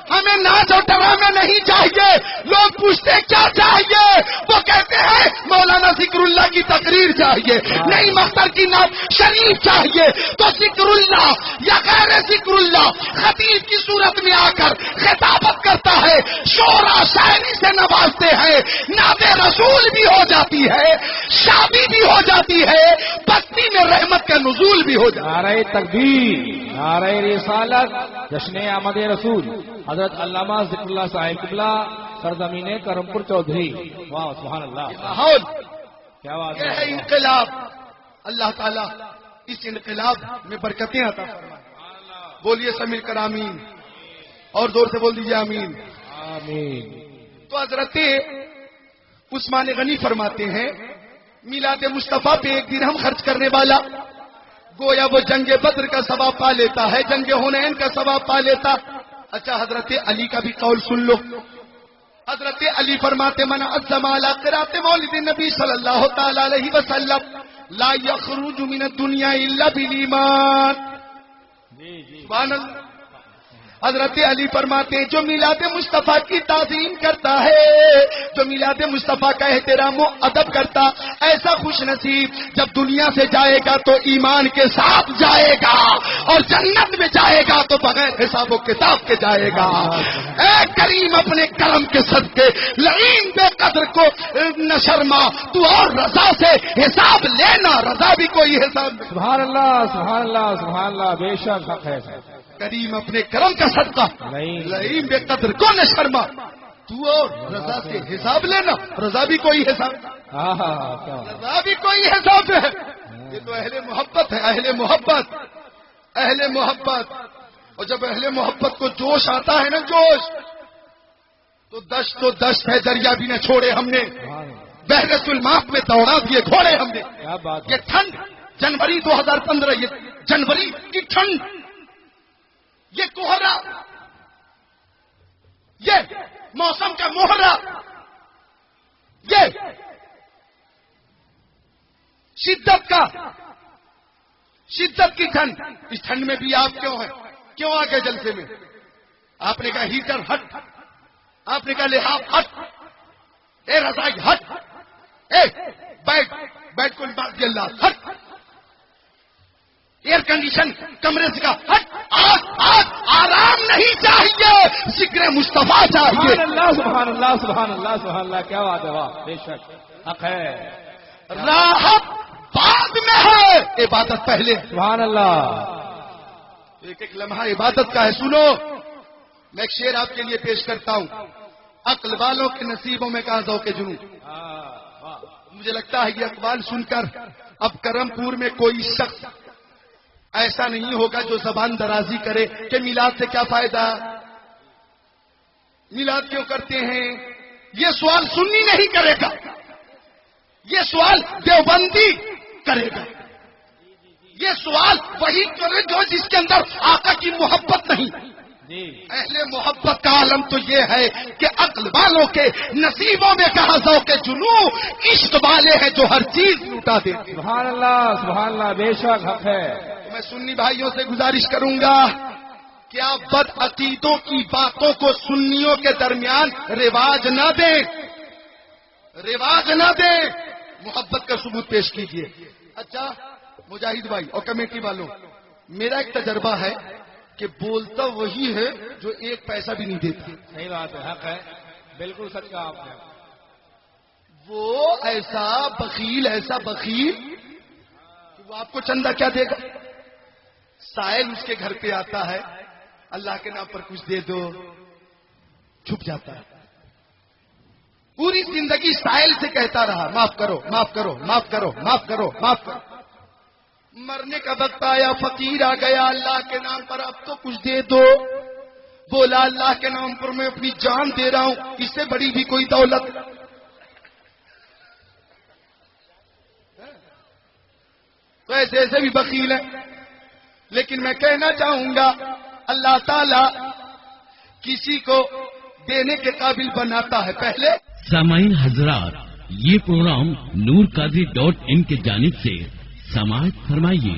ہمیں ناچ اور ڈرامے نہیں چاہیے۔ لوگ پوچھتے کیا چاہیے، وہ کہتے ہیں مولانا ذکر اللہ کی تقریر چاہیے، نہیں مختر کی نعت شریف چاہیے۔ تو ذکر اللہ یا غیر ذکر اللہ خطیب کی صورت میں آ کر خطابت کرتا ہے، شعرا شاعری سے نوازتے ہیں، نعت رسول بھی ہو جاتی ہے، شادی بھی ہو جاتی ہے، بستی میں رحمت کا نزول بھی ہو جاتا ہے۔ نعرہ تکبیر، نعرہ رسالت، جشن آمد رسول، حضرت علامہ ذکر اللہ صاحب قبلہ، سرزمین کرم پور چودھری، واہ سبحان اللہ۔ ماحول کیا بات یہ ہے ہے، انقلاب، اللہ تعالیٰ اس انقلاب میں برکتیں عطا فرمائے۔ بولیے سمیر کر آمین، اور زور سے بول دیجیے آمین۔ آمین۔ تو حضرت عثمان غنی فرماتے ہیں میلاد مصطفیٰ پہ ایک درہم خرچ کرنے والا گویا وہ جنگ بدر کا ثواب پا لیتا ہے، جنگ حنین کا ثواب پا لیتا۔ اچھا حضرت علی کا بھی قول سن لو، حضرت علی فرماتے من عظم علی قرات مولد نبی صلی اللہ تعالی علیہ وسلم لا یخرج من الدنیا الا بالایمان۔ سبحان اللہ۔ حضرت علی فرماتے ہیں جو میلاد مصطفیٰ کی تعظیم کرتا ہے، جو میلاد مصطفیٰ کا احترام و ادب کرتا، ایسا خوش نصیب جب دنیا سے جائے گا تو ایمان کے ساتھ جائے گا، اور جنت میں جائے گا تو بغیر حساب و کتاب کے جائے گا۔ اے کریم اپنے کرم کے صدقے لعین بے قدر کو نہ شرما، تو اور رضا سے حساب لینا، رضا بھی کوئی حساب نہیں۔ سبحان اللہ، سبحان اللہ، سبحان اللہ، بے شک حق ہے۔ کریم اپنے کرم کا صدقہ لعین بے قدر کو نہ شرما، تو اور رضا سے حساب لینا، رضا بھی کوئی حساب، رضا بھی کوئی حساب ہے۔ یہ تو اہل محبت ہے، اہل محبت، اہل محبت۔ اور جب اہل محبت کو جوش آتا ہے نا، جوش، تو دشت ہے، دریا بھی نہ چھوڑے ہم نے، بحر سلماف میں دوڑا دیے گھوڑے ہم نے۔ یہ ٹھنڈ جنوری 2015، یہ جنوری کی ٹھنڈ، یہ کوہرا، یہ موسم کا موہرا، یہ شدت کی ٹھنڈ، اس ٹھنڈ میں بھی آپ کیوں ہیں؟ کیوں آ گئے جلسے میں؟ آپ نے کہا ہیٹر ہٹ، آپ نے کہا لحاف ہٹ، اے رضائی ہٹ، اے بیٹھ کو بات دیا اللہ ہٹ، ایئر کنڈیشن کمرے سے کا ہٹ، آرام نہیں چاہیے، ذکر مصطفیٰ چاہیے۔ سبحان اللہ، سبحان اللہ، سبحان اللہ، سبحان اللہ، کیا بات ہے، واہ بے شک حق ہے۔ راحت بعد میں ہے، عبادت پہلے۔ سبحان اللہ۔ ایک ایک لمحہ عبادت کا ہے۔ سنو، میں ایک شعر آپ کے لیے پیش کرتا ہوں، عقل والوں کے نصیبوں میں کہاں ذوق جنوں۔ مجھے لگتا ہے یہ اقبال سن کر اب کرم پور میں کوئی شخص ایسا نہیں ہوگا جو زبان درازی کرے کہ میلاد سے کیا فائدہ، میلاد کیوں کرتے ہیں. یہ سوال سنی نہیں کرے گا، یہ سوال دیوبندی کرے گا. یہ سوال وہی کرے جو جس کے اندر آقا کی محبت نہیں. اہل محبت کا عالم تو یہ ہے کہ عقل والوں کے نصیبوں میں کہاں ذوق جنوں، عشق والے ہیں جو ہر چیز لوٹا دیتے. سبحان اللہ بے شک حق ہے. میں سنی بھائیوں سے گزارش کروں گا کہ آپ بد عقیدوں کی باتوں کو سنیوں کے درمیان رواج نہ دیں، رواج نہ دیں. محبت کا ثبوت پیش کیجئے. اچھا مجاہد بھائی اور کمیٹی والوں، میرا ایک تجربہ ہے کہ بولتا وہی ہے جو ایک پیسہ بھی نہیں دیتا. صحیح بات ہے، حق ہے، بالکل سچ کہا آپ نے. وہ ایسا بخیل کہ وہ آپ کو چندہ کیا دے گا. سائل اس کے گھر پہ آتا ہے، اللہ کے نام پر کچھ دے دو، چھپ جاتا ہے. پوری زندگی سائل سے کہتا رہا معاف کرو معاف کرو معاف کرو معاف کرو معاف کرو. مرنے کا وقت آیا، فقیر آ گیا، اللہ کے نام پر اب تو کچھ دے دو. بولا اللہ کے نام پر میں اپنی جان دے رہا ہوں، اس سے بڑی بھی کوئی دولت. تو ایسے بھی بخیل ہیں. لیکن میں کہنا چاہوں گا اللہ تعالی کسی کو دینے کے قابل بناتا ہے. پہلے سامعین حضرات، یہ پروگرام نورقادری.in کی جانب سے سماعت فرمائیے.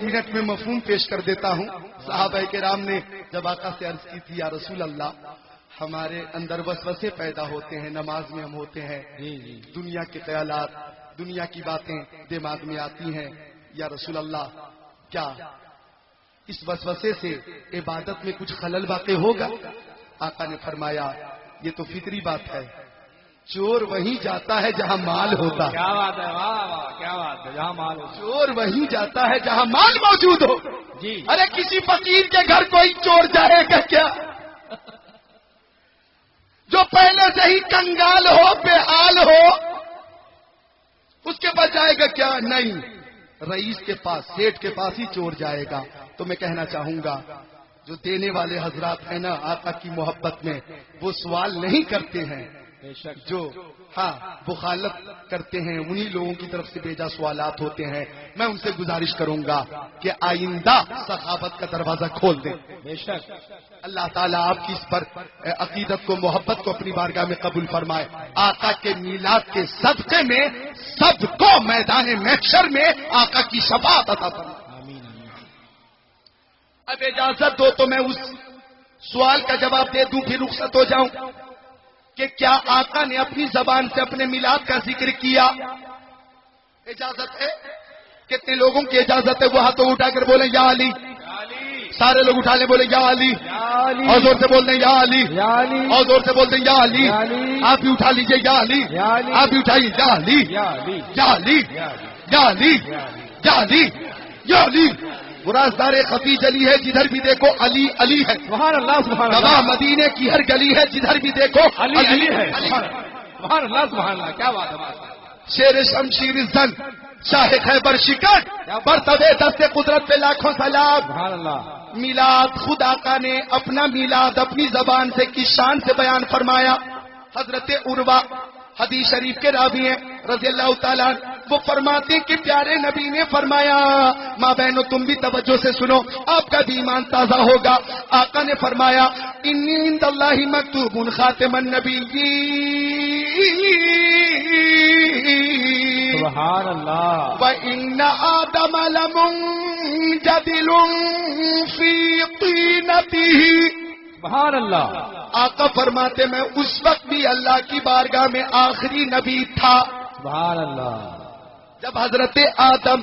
1 منٹ میں مفہوم پیش کر دیتا ہوں. صحابہ کرام نے جب آقا سے عرض کی تھی یا رسول اللہ ہمارے اندر وسوسے پیدا ہوتے ہیں، نماز میں ہم ہوتے ہیں، دنیا کے خیالات، دنیا کی باتیں دماغ میں آتی ہیں، یا رسول اللہ کیا اس وسوسے سے عبادت میں کچھ خلل واقع ہوگا؟ آقا نے فرمایا یہ تو فطری بات ہے، چور وہیں جاتا ہے جہاں مال ہوتا ہے. کیا بات ہے، واہ واہ کیا بات ہے. جہاں مال ہو، چور وہیں جاتا ہے جہاں مال موجود ہو. جی. ارے کسی فقیر کے گھر کوئی چور جائے گا کیا؟ جو پہلے سے ہی کنگال ہو، بے حال ہو، اس کے پاس جائے گا کیا؟ نہیں، رئیس کے پاس، سیٹ کے پاس ہی چور جائے گا. تو میں کہنا چاہوں گا جو دینے والے حضرات ہیں نا آقا کی محبت میں، وہ سوال نہیں کرتے ہیں. جو بخالت کرتے ہیں انہی لوگوں کی طرف سے بیجا سوالات ہوتے ہیں. میں ان سے گزارش کروں گا کہ آئندہ صحابت کا دروازہ کھول دیں. بے شک. اللہ تعالیٰ آپ کی اس پر عقیدت کو، محبت کو اپنی بارگاہ میں قبول فرمائے. آقا کے میلاد کے صدقے میں سب کو میدان محشر میں آقا کی شفاعت عطا فرمائے. اب اجازت دو تو میں اس سوال کا جواب دے دوں، پھر رخصت ہو جاؤں کہ کیا آقا نے اپنی زبان سے اپنے میلاد کا ذکر کیا؟ اجازت ہے؟ کتنے لوگوں کی اجازت ہے وہ ہاتھوں اٹھا کر بولیں یا علی؟ سارے لوگ اٹھا لیں، بولے یا علی، اور زور سے بول دیں یا علی، اور زور سے بول دیں یا علی. آپ بھی اٹھا لیجئے یا علی، آپ بھی اٹھائیے یا علی، یا علی، یا علی، یا علی، یا علی. رازدار خفی جلی ہے جدھر بھی دیکھو علی علی ہے. سبحان اللہ سبحان اللہ. گواہ مدینے کی ہر گلی ہے جدھر بھی دیکھو علی علی ہے. سبحان اللہ سبحان اللہ. کیا بات ہے. شیر شمشیر زن شاہ خیبر شکر برتبے دست قدرت پہ لاکھوں سلام. سبحان اللہ. میلاد خود آقا نے اپنا میلاد اپنی زبان سے کس شان سے بیان فرمایا. حضرت عروہ حدیث شریف کے راوی ہیں رضی اللہ تعالیٰ، وہ فرماتے کہ پیارے نبی نے فرمایا، ماں بہنوں تم بھی توجہ سے سنو، آپ کا بھی ایمان تازہ ہوگا. آقا نے فرمایا انی عند اللہ مکتوب خاتم النبیین، سبحان اللہ. وَإِنَّ آدَمَ لَمُنْجَدِلٌ فِي طِينَتِهِ. سبحان اللہ. آقا فرماتے میں اس وقت بھی اللہ کی بارگاہ میں آخری نبی تھا. سبحان اللہ. جب حضرت آدم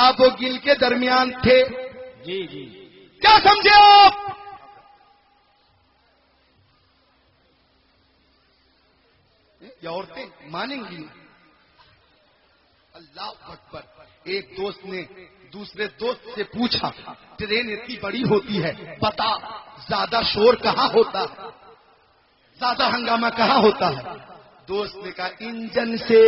آب و گل کے درمیان تھے. جی جی. کیا سمجھے آپ؟ یہ عورتیں مانیں گی؟ اللہ اکبر. ایک دوست نے دوسرے دوست سے پوچھا ٹرین اتنی بڑی ہوتی ہے، بتا زیادہ شور کہاں ہوتا ہے، زیادہ ہنگامہ کہاں ہوتا ہے؟ دوست نے کہا انجن سے.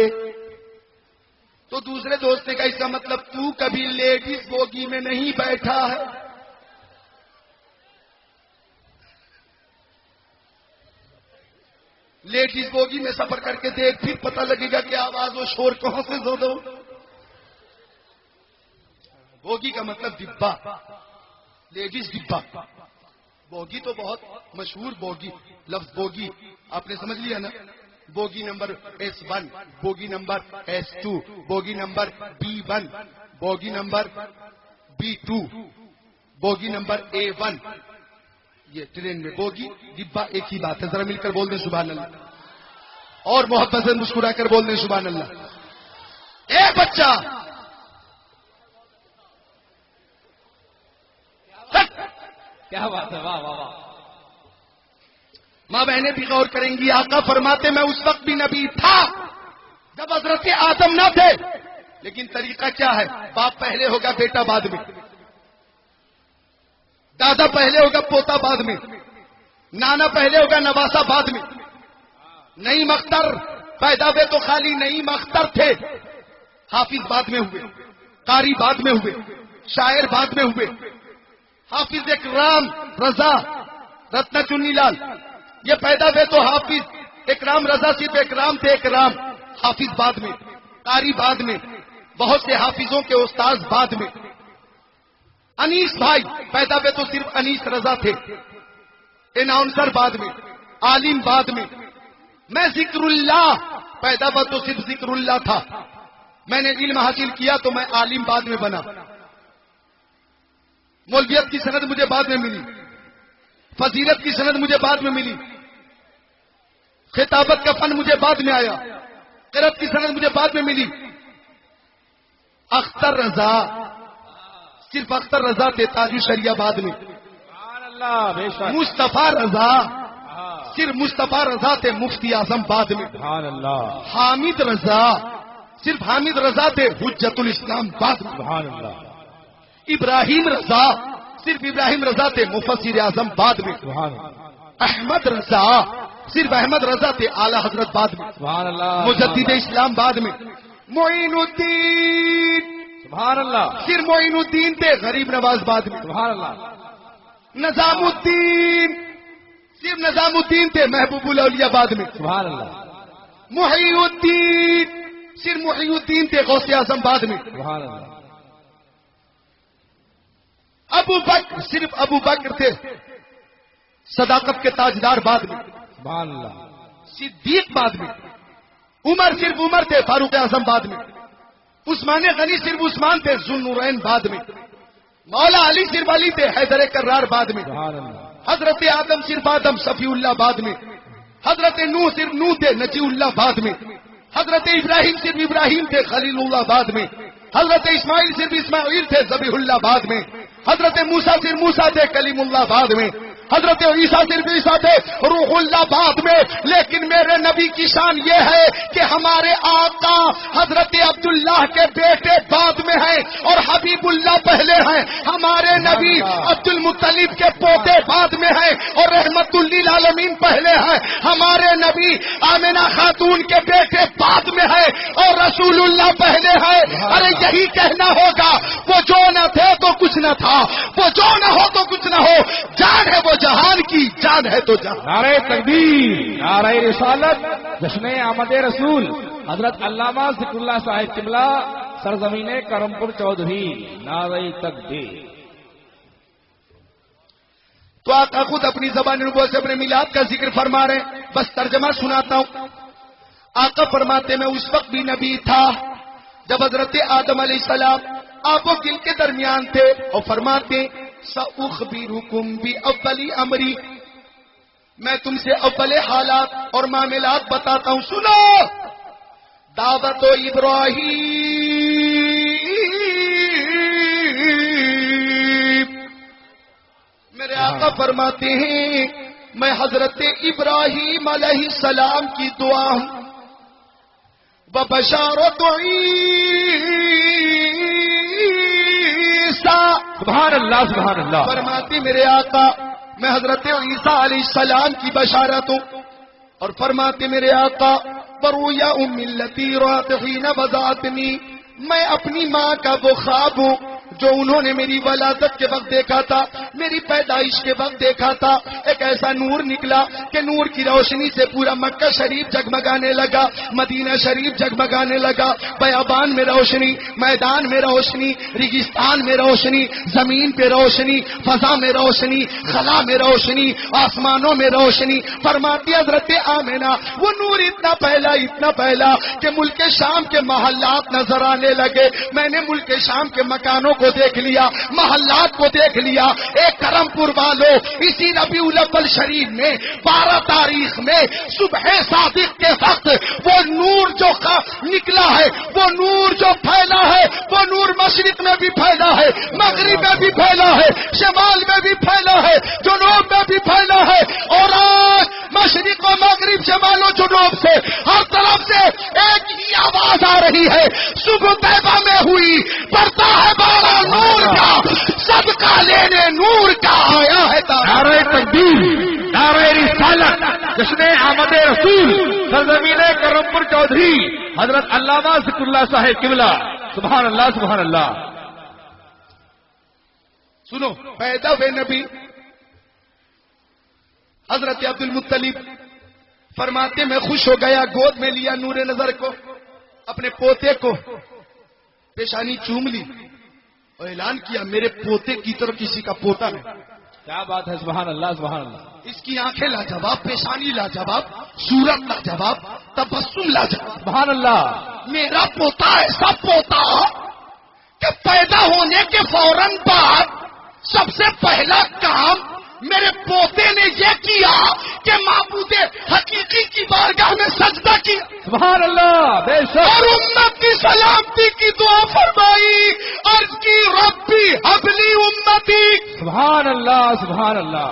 تو دوسرے دوست نے کہا اس کا مطلب تو کبھی لیڈیز بوگی میں نہیں بیٹھا ہے. لیڈیز بوگی میں سفر کر کے دیکھ, پھر پتہ لگے گا کہ آواز و شور کہاں سے زیادہ ہو. بوگی کا مطلب ڈبا, لیڈیز ڈبا. بوگی تو بہت مشہور بوگی, لفظ بوگی آپ نے سمجھ لیا نا. Bogie number S1, bogie number S2, bogie number B1, bogie number B2, bogie number A1. یہ ٹرین میں بوگی ڈبا ایک ہی بات ہے. ذرا مل کر بول دیں سبحان اللہ, اور محبت سے مسکرا کر بول دیں سبحان اللہ. اے بچہ, کیا بات ہے, واہ واہ واہ. ماں بہنیں بھی غور کریں گی. آقا فرماتے میں اس وقت بھی نبی تھا جب حضرت آدم نہ تھے, لیکن طریقہ کیا ہے؟ باپ پہلے ہوگا, بیٹا بعد میں. دادا پہلے ہوگا, پوتا بعد میں. نانا پہلے ہوگا, نواسا بعد میں. نعیم اختر پیدا ہوئے تو خالی نعیم اختر تھے, حافظ بعد میں ہوئے, قاری بعد میں ہوئے, شاعر بعد میں ہوئے. حافظ اکرام رضا رتنا چنی لال یہ پیدا ہوئے تو حافظ اکرام رضا صرف اکرام تھے, اکرام. حافظ بعد میں, قاری بعد میں, بہت سے حافظوں کے استاذ بعد میں. انیس بھائی پیدا ہوئے تو صرف انیس رضا تھے, اناؤنسر بعد میں, عالم بعد میں. میں ذکر اللہ پیدا ہوا تو صرف ذکر اللہ تھا. میں نے علم حاصل کیا تو میں عالم بعد میں بنا. مولویت کی سند مجھے بعد میں ملی, فضیلت کی سند مجھے بعد میں ملی, خطابت کا فن مجھے بعد میں آیا, قرأت کی سند مجھے بعد میں ملی. اختر رضا صرف اختر رضا تھے, تاج الشریعہ بعد میں. مصطفیٰ رضا صرف مصطفیٰ رضا تھے, مفتی اعظم بعد میں. حامد رضا صرف حامد رضا تھے, حجت الاسلام بعد میں. ابراہیم رضا صرف ابراہیم رضا تھے, مفسر اعظم بعد میں. احمد رضا صرف احمد رضا تھے, اعلی حضرت بعد میں. مجدد اسلام بعد میں. معین الدین سبحان اللہ صرف معین الدین تھے, غریب نواز بعد میں. سبحان اللہ. نظام الدین صرف نظام الدین تھے, محبوب الاولیاء بعد میں. سبحان اللہ. محی الدین صرف محی الدین تھے, غوث اعظم بعد میں. سبحان اللہ. ابو بکر صرف ابو بکر تھے, صداقت کے تاجدار بعد میں. سبحان اللہ. صدیق بعد میں. عمر صرف عمر تھے, فاروق اعظم بعد میں. عثمان غنی صرف عثمان تھے, ذوالنورین بعد میں. مولا علی صرف علی تھے, حیدر کرار بعد میں. سبحان اللہ. حضرت آدم صرف آدم, صفی اللہ بعد میں. حضرت نوح صرف نوح تھے, نجی اللہ بعد میں. حضرت ابراہیم صرف ابراہیم تھے, خلیل اللہ بعد میں. حضرت اسماعیل صرف اسماعیل تھے, ذبیح اللہ بعد میں. حضرت موسیٰ صرف موسیٰ تھے, کلیم اللہ بعد میں. حضرت عیسیٰ صرف عیسیٰ تھے, روح اللہ بعد میں. لیکن میرے نبی کی شان یہ ہے کہ ہمارے آقا حضرت عبداللہ کے بیٹے بعد میں ہیں اور حبیب اللہ پہلے ہیں. ہمارے نبی عبد المطلب کے پوتے بعد میں ہیں اور رحمت للعالمین پہلے ہیں. ہمارے نبی آمنہ خاتون کے بیٹے بعد میں ہیں اور رسول اللہ پہلے ہیں. ارے یہی کہنا ہوگا, وہ جو نہ تھے تو کچھ نہ تھا, وہ جو نہ ہو تو کچھ نہ ہو. جان ہے وہ جہان کی, جان ہے تو جہان. نعرہ تکبیر, نعرہ رسالت, جشن آمد رسول حضرت علامہ ذکر اللہ صاحب قبلہ, سرزمین کرمپور چودھری. نعرہ تکبیر. تو آقا خود اپنی زبان نبوت سے اپنے میلاد کا ذکر فرما رہے ہیں. بس ترجمہ سناتا ہوں. آقا فرماتے میں اس وقت بھی نبی تھا جب حضرت آدم علیہ السلام آب و گل کے درمیان تھے, اور فرماتے سأخبرکم بأول امری, میں تم سے اول حالات اور معاملات بتاتا ہوں. سنو. دعوت و ابراہیم, میرے آقا فرماتے ہیں میں حضرت ابراہیم علیہ السلام کی دعا ہوں. وبشارت سبحان اللہ. سبحان اللہ. فرماتے میرے آقا میں حضرت عیسیٰ علیہ السلام کی بشارت ہوں. اور فرماتے میرے آقا برویا ملتی رات حین وضعتنی میں اپنی ماں کا وہ خواب ہوں جو انہوں نے میری ولادت کے وقت دیکھا تھا، میری پیدائش کے وقت دیکھا تھا. ایک ایسا نور نکلا کہ نور کی روشنی سے پورا مکہ شریف جگمگانے لگا، مدینہ شریف جگمگانے لگا. بیابان میں روشنی، میدان میں روشنی، ریگستان میں روشنی، زمین پہ روشنی، فضا میں روشنی، خلا میں روشنی، آسمانوں میں روشنی. فرماتی حضرت آمنہ وہ نور اتنا پہلا کہ ملک شام کے محلات نظر آنے لگے. میں نے ملک شام کے مکانوں کو دیکھ لیا، محلات کو دیکھ لیا. ایک کرم پور والوں، اسی ربیع الاول شریف میں 12 تاریخ میں صبح صادق کے وقت وہ نور جو نکلا ہے، وہ نور جو پھیلا ہے، وہ نور مشرق میں بھی پھیلا ہے، مغرب میں بھی پھیلا ہے، شمال میں بھی پھیلا ہے، جنوب میں بھی پھیلا ہے. اور آج مشرق و مغرب، شمال و جنوب سے ہر طرف سے ایک ہی آواز آ رہی ہے. صبح طیبہ میں ہوئی، پڑتا ہے بارہ نور کا، صدقہ لینے نور کا آیا ہے. نعرہ تکبیر، نعرہ رسالت، جشن آمد رسول، سرزمین کرم پور چودھری حضرت علامہ ذکر اللہ صاحب قبلہ. سبحان اللہ سبحان اللہ. سنو، پیدا ہوئے نبی حضرت عبد المطلب فرماتے میں خوش ہو گیا، گود میں لیا نور نظر کو، اپنے پوتے کو پیشانی چوم لی اور اعلان کیا میرے پوتے کی طرف کسی کا پوتا ہے. کیا بات ہے، سبحان اللہ سبحان اللہ. اس کی آنکھیں لاجواب، پیشانی لاجواب، صورت لاجواب، تبسم لاجواب. سبحان اللہ. میرا پوتا ایسا پوتا کہ پیدا ہونے کے فوراً بعد سب سے پہلا کام میرے پوتے نے یہ کیا کہ معبود حقیقی کی بارگاہ میں سجدہ کیا. سبحان اللہ. بے شک. اور امت کی سلامتی کی دعا فرمائی، عرض کی ربی حبلی امتی. سبحان اللہ سبحان اللہ.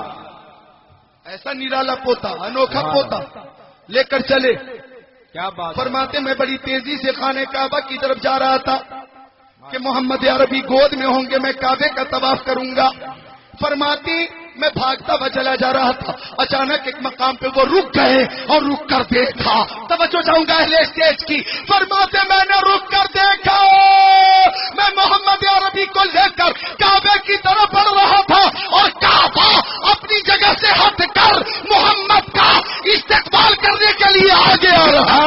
ایسا نرالا پوتا، انوکھا پوتا لے کر چلے. کیا بات. فرماتے میں بڑی تیزی سے خانہ کعبہ کی طرف جا رہا تھا کہ محمد عربی گود میں ہوں گے، میں کعبے کا طواف کروں گا. فرماتی میں بھاگتا ہوا چلا جا رہا تھا، اچانک ایک مقام پہ وہ رک گئے اور رک کر دیکھا. توجہ چاہوں گا اہل اسٹیج کی. فرماتے میں نے رک کر دیکھا، میں محمد عربی کو لے کر کعبے کی طرف بڑھ رہا تھا اور کعبہ اپنی جگہ سے ہٹ کر محمد کا استقبال کرنے کے لیے آگے آ رہا.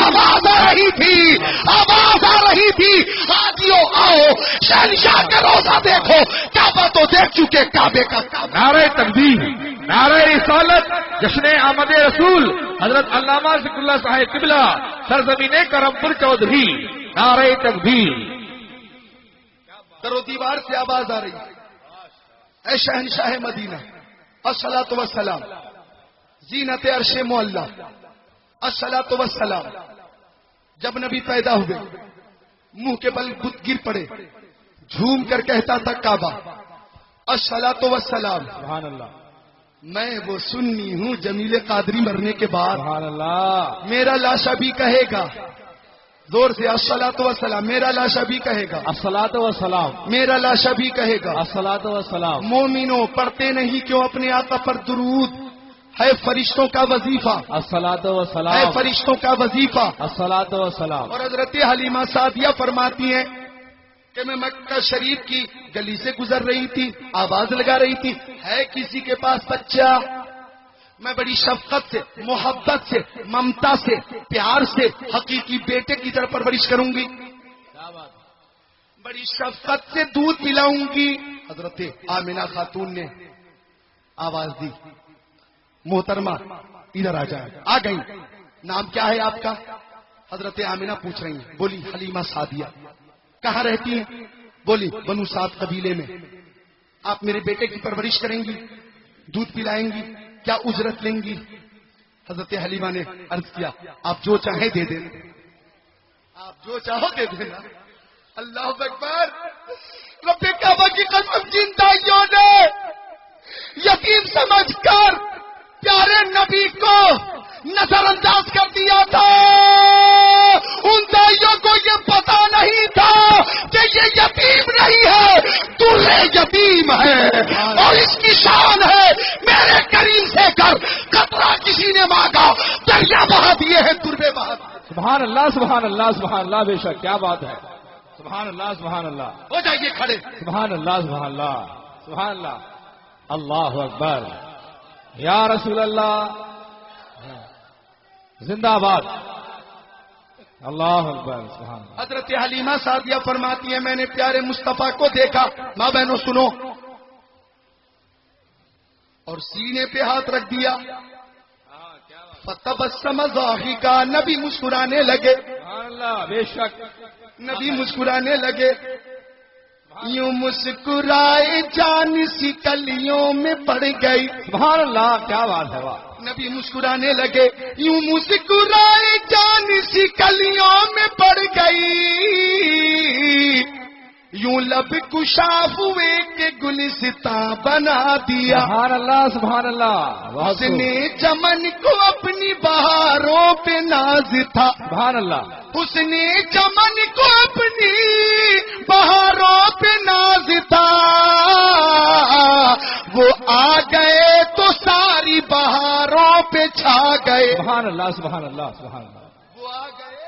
آواز آ رہی تھی، آواز آ رہی تھی، آجیو آؤ شہنشاہ کا روزہ دیکھو. کعبہ تو دیکھ چکے، کعبے کا. نعرہ تکبیر، نعرہ رسالت، جشن آمد رسول حضرت علامہ ذکر اللہ صاحب قبلہ، سرزمین کرم پور چودھری. نعرہ تکبیر. در و دیوار سے آواز آ رہی ہے، اے شہنشاہ مدینہ الصلاۃ والسلام، زینت عرش معلی الصلاۃ والسلام. جب نبی پیدا ہوئے منہ کے بل بت گر پڑے، جھوم کر کہتا تھا کعبہ الصلاۃ والسلام. سبحان اللہ. میں وہ سنی ہوں جمیل قادری مرنے کے بعد سبحان اللہ. میرا لاشا بھی کہے گا، زور سے الصلاۃ والسلام. میرا لاشا بھی کہے گا الصلاۃ والسلام. میرا لاشا بھی کہے گا الصلاۃ والسلام. مومنوں پڑھتے نہیں کیوں اپنے آقا پر درود؟ ہے فرشتوں کا وظیفہ، الصلاۃ ہے والسلام. فرشتوں کا وظیفہ. الصلاۃ والسلام. اور حضرت حلیمہ سعدیہ فرماتی ہیں کہ میں مکہ شریف کی گلی سے گزر رہی تھی، آواز لگا رہی تھی، ہے کسی کے پاس بچہ؟ میں بڑی شفقت سے، محبت سے، ممتا سے، پیار سے حقیقی بیٹے کی طرف پرورش کروں گی، بڑی شفقت سے دودھ پلاؤں گی. حضرت آمنہ خاتون نے آواز دی، محترمہ ادھر آ جائے. آ گئی. نام کیا ہے آپ کا؟ حضرت آمنہ پوچھ رہی ہیں. بولی حلیمہ سعدیہ. کہاں رہتی ہیں؟ بولی بنو سعد قبیلے میں. آپ میرے بیٹے کی پرورش کریں گی، دودھ پلائیں گی، کیا اجرت لیں گی؟ حضرت حلیمہ نے عرض کیا آپ جو چاہیں دے دیں، آپ جو چاہو دے دینا. اللہ اکبر. رب کعبہ کی قسم، جن دائیوں نے یتیم سمجھ کر پیارے نبی کو نظر انداز کر دیا تھا، ان دائیوں کو یہ پتا نہیں تھا کہ یہ یتیم نہیں ہے، دلہے یتیم ہے اور اس کی شان ہے میرے کریم سے کر قطرہ کسی نے مانگا دریا بہا دیے ہیں تربے بہت. سبحان اللہ سبحان اللہ سبحان اللہ، بے شک کیا بات ہے. سبحان اللہ سبحان اللہ. ہو جائیے کھڑے. سبحان اللہ سبحان اللہ سبحان اللہ. اللہ اکبر. یا رسول اللہ زندہ باد. اللہ اکبر. سبحان اللہ. حضرت حلیمہ سعدیہ فرماتی ہیں میں نے پیارے مصطفیٰ کو دیکھا. ماں بہنوں سنو، اور سینے پہ ہاتھ رکھ دیا. فتبسم ضاحکا، نبی مسکرانے لگے. سبحان اللہ. بے شک نبی مسکرانے لگے. یوں مسکرائے جان سی کلیوں میں پڑ گئی. سبحان اللہ کیا بات ہے. واہ. نبی مسکرانے لگے. یوں مسکرائے جان سی کلیوں میں پڑ گئی. یوں لب کشاف ہوئے کہ گلستاں بنا دیا. سبحان اللہ سبحان اللہ. اس نے چمن کو اپنی بہاروں پہ ناز تھا. سبحان اللہ. اس نے چمن کو اپنی بہاروں پہ ناز تھا. وہ آ گئے تو ساری بہاروں پہ چھا گئے. سبحان اللہ سبحان اللہ سبحان اللہ. وہ آ گئے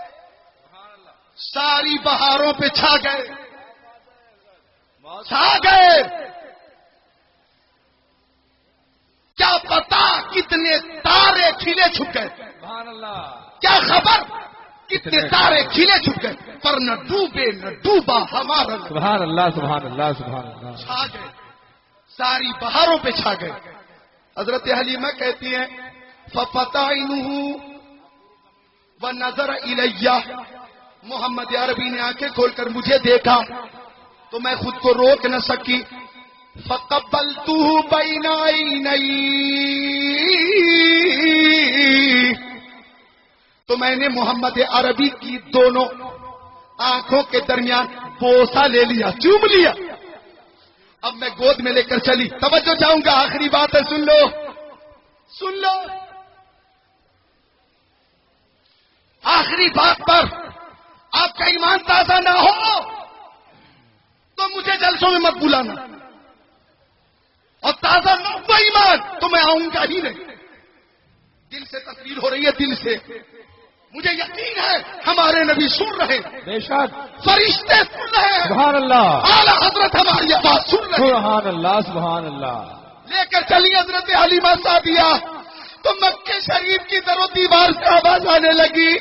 ساری بہاروں پہ چھا گئے. چھا گئے. کیا پتا کتنے تارے کھلے چھپ گئے. سبحان اللہ. کیا خبر کتنے تارے کھلے چھپ گئے، پر نہ ڈوبے نہ ڈوبا ہمارا. سبحان اللہ سبحان اللہ سبحان اللہ. چھا گئے ساری بہاروں پہ چھا گئے. حضرت حلیمہ کہتی ہیں ففتعنہ ونظر الیہ. محمد عربی نے آنکھیں کھول کر مجھے دیکھا تو میں خود کو روک نہ سکی. فقبلتہ بین عینی، تو میں نے محمد عربی کی دونوں آنکھوں کے درمیان بوسہ لے لیا، چوم لیا. اب میں گود میں لے کر چلی. توجہ چاہوں گا، آخری بات ہے، سن لو سن لو. آخری بات پر آپ کا ایمان تازہ نہ ہو تو مجھے جلسوں میں مت بلانا، اور تازہ نہ ہو ایمان تو میں آؤں گا ہی نہیں. دل سے تقریر ہو رہی ہے، دل سے. مجھے یقین ہے ہمارے نبی سن رہے ہیں، بے شک فرشتے سن رہے ہیں، سبحان اللہ. اعلیٰ حضرت ہماری آواز سن رہے ہیں. سبحان اللہ سبحان اللہ. لے کر چلی حضرت حلیمہ سعدیہ تو مکے شریف کی در و دیوار سے آواز آنے لگی،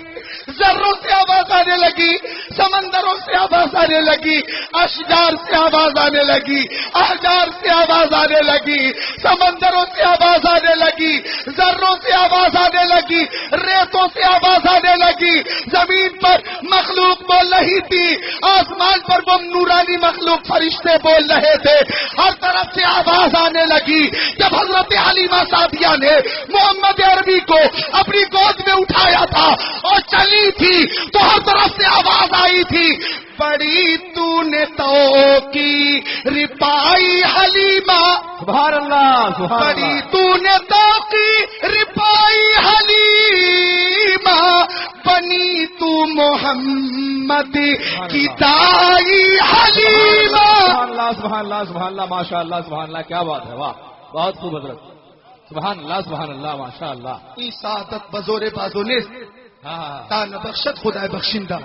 ذروں سے آواز آنے لگی، سمندروں سے آواز آنے لگی، اشجار سے آواز آنے لگی، احجار سے آواز آنے لگی، سمندروں سے آواز آنے لگی، ذروں سے آواز آنے لگی، ریتوں سے آواز آنے لگی. زمین پر مخلوق بول رہی تھی، آسمان پر وہ نورانی مخلوق فرشتے بول رہے تھے. ہر طرف سے آواز آنے لگی. جب حضرت حلیمہ سعدیہ نے محمد عربی کو اپنی گود میں اٹھایا تھا اور چلی تھی تو ہر طرف سے آواز آئی تھی، بڑی تو نے تو کی رپائی حلیمہ. سبحان اللہ سبحان بڑی اللہ. تو نے تو کی رپائی حلیمہ، بنی تو محمد کی دائی حلیمہ. سبحان اللہ سبحان اللہ سبحان اللہ. ماشاء اللہ سبحان اللہ. کیا بات ہے. واہ بہت خوب حضرت. سبحان اللہ سبحان اللہ. ماشاء اللہ. ای سعادت بزور بازو نے ہاں تا نبخشت خدا بخشندہ.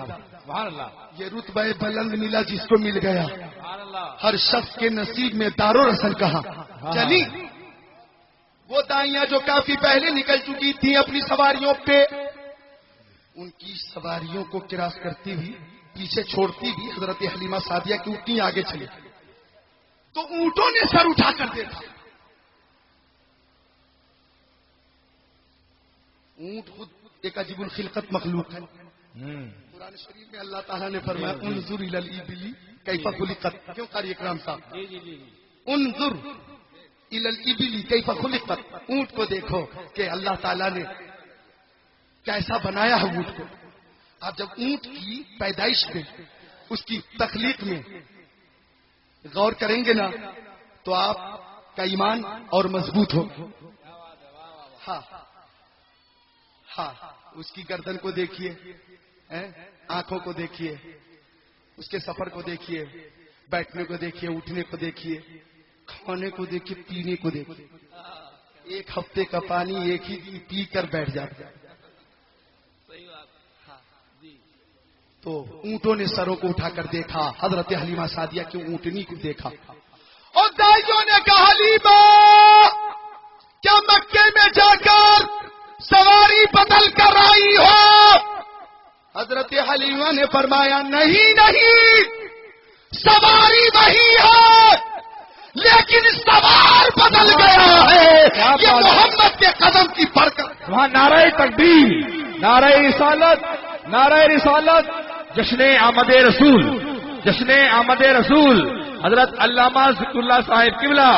سبحان اللہ یہ رتبہ بلند ملا جس کو مل گیا. سبحان اللہ. ہر شخص کے نصیب میں دار و رسل کہا. چلی وہ دائیاں جو کافی پہلے نکل چکی تھیں اپنی سواریوں پہ، ان کی سواریوں کو کراس کرتی ہوئی پیچھے چھوڑتی بھی حضرت حلیمہ سعدیہ کی اونٹیں آگے چلی تو اونٹوں نے سر اٹھا کر دیکھا. اونٹ خود ایک عجیب الخلقت مخلوق ہے. قرآن شریف میں اللہ تعالیٰ نے فرمایا انظر الی الابل کیف خلقت. کیوں قاری اکرام صاحب؟ انظر الی الابل کیف خلقت. اونٹ کو دیکھو کہ اللہ تعالیٰ نے کیسا بنایا ہے اونٹ کو. آپ جب اونٹ کی پیدائش میں، اس کی تخلیق میں غور کریں گے نا تو آپ کا ایمان اور مضبوط ہو. ہاں ہاں، اس کی گردن کو دیکھیے، آنکھوں کو دیکھیے، اس کے سفر کو دیکھیے، بیٹھنے کو دیکھیے، اٹھنے کو دیکھیے، کھانے کو دیکھیے، پینے کو دیکھیے. ایک ہفتے کا پانی ایک ہی دن پی کر بیٹھ جاتا ہے. تو اونٹوں نے سروں کو اٹھا کر دیکھا، حضرت حلیمہ سعدیہ کی اونٹنی کو دیکھا، اور دائیوں نے کہا حلیمہ کیا مکے میں جا کر سواری بدل کر آئی ہو؟ حضرت حلیمہ نے فرمایا نہیں نہیں، سواری وہی ہے لیکن سوار بدل گیا ہے، یہ محمد کے قدم کی برکت۔ وہاں نعرہ تکبیر، نعرہ رسالت، نعرہ رسالت، جشن آمد رسول، جشن آمد رسول، حضرت علامہ ذکر اللہ صاحب قبلہ،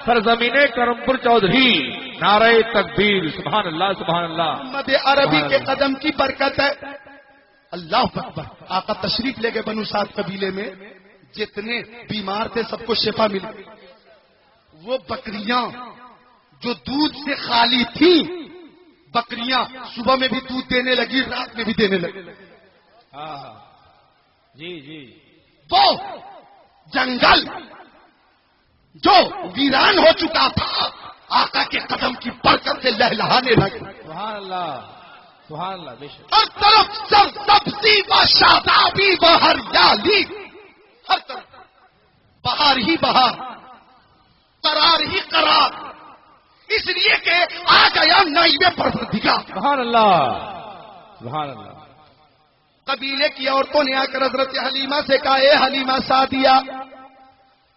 سرزمین کرم پور چودھری، نعرہ تکبیر، سبحان اللہ سبحان اللہ۔ محمد عربی کے قدم کی برکت ہے۔ اللہ اکبر۔ آقا تشریف لے گئے بنو سعد قبیلے میں، جتنے بیمار تھے سب کو شفا ملی۔ وہ بکریاں جو دودھ سے خالی تھیں، بکریاں صبح میں بھی دودھ دینے لگی، رات میں بھی دینے لگی۔ جی جی، وہ جنگل جو ویران ہو چکا تھا آقا کے قدم کی برکت سے لہلہانے لگے۔ سبحان اللہ سبحان اللہ، بے شک۔ ہر طرف سبزی و شادابی و ہریالی، ہر طرف بہار ہی بہار، قرار ہی قرار، اس لیے کہ آ گیا نائب پروردگار۔ سبحان اللہ سبحان اللہ۔ قبیلے کی عورتوں نے آ کر حضرت حلیمہ سے کہا اے حلیمہ سعدیہ،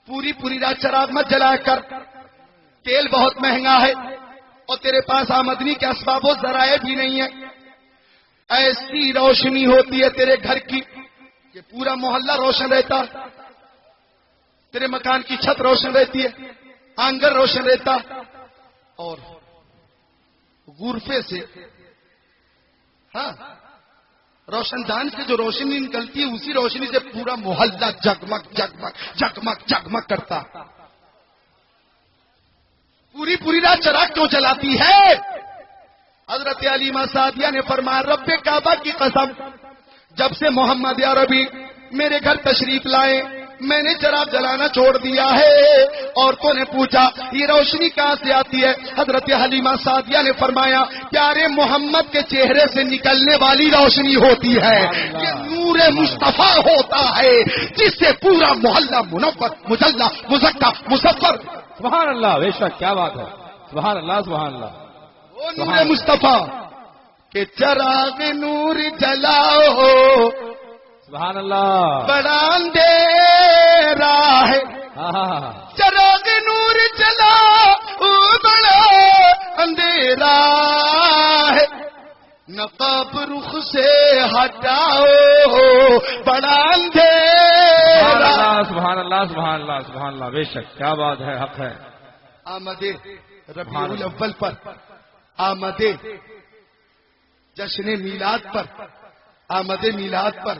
پوری پوری رات چراغ مت جلا کر، تیل بہت مہنگا ہے اور تیرے پاس آمدنی کے اسباب و ذرائع بھی نہیں ہے، ایسی روشنی ہوتی ہے تیرے گھر کی کہ پورا محلہ روشن رہتا، تیرے مکان کی چھت روشن رہتی ہے، آنگن روشن رہتا، اور غرفے سے ہاں روشن دان سے جو روشنی نکلتی ہے اسی روشنی سے پورا محلہ جگمگ جگمگ جگمگ جگمگ کرتا۔ پوری پوری رات چراغ کیوں جلاتی ہے؟ حضرت حلیمہ سعدیہ نے فرمایا رب کعبہ کی قسم، جب سے محمد عربی میرے گھر تشریف لائے میں نے چراغ جلانا چھوڑ دیا ہے۔ عورتوں نے پوچھا یہ روشنی کہاں سے آتی ہے؟ حضرت حلیمہ سعدیہ نے فرمایا پیارے محمد کے چہرے سے نکلنے والی روشنی ہوتی ہے، یہ نور مصطفیٰ ہوتا ہے جس سے پورا محلہ منور مجلہ مزکہ مظفر۔ سبحان اللہ، بے شک، کیا بات ہے، سبحان اللہ سبحان اللہ۔ وہ نور مصطفیٰ کہ چراغ نور جلاؤ سبحان اللہ، بڑا اندھیرا ہے، چراغ نور جلاؤ بڑا اندھیرا ہے، نقاب رخ سے ہٹاؤ بڑا اندھیرا۔ سبحان اللہ سبحان اللہ سبحان اللہ، بے شک، کیا بات ہے، حق ہے۔ آمد ربیع الاول پر، آمد جشن میلاد پر، آمد میلاد پر،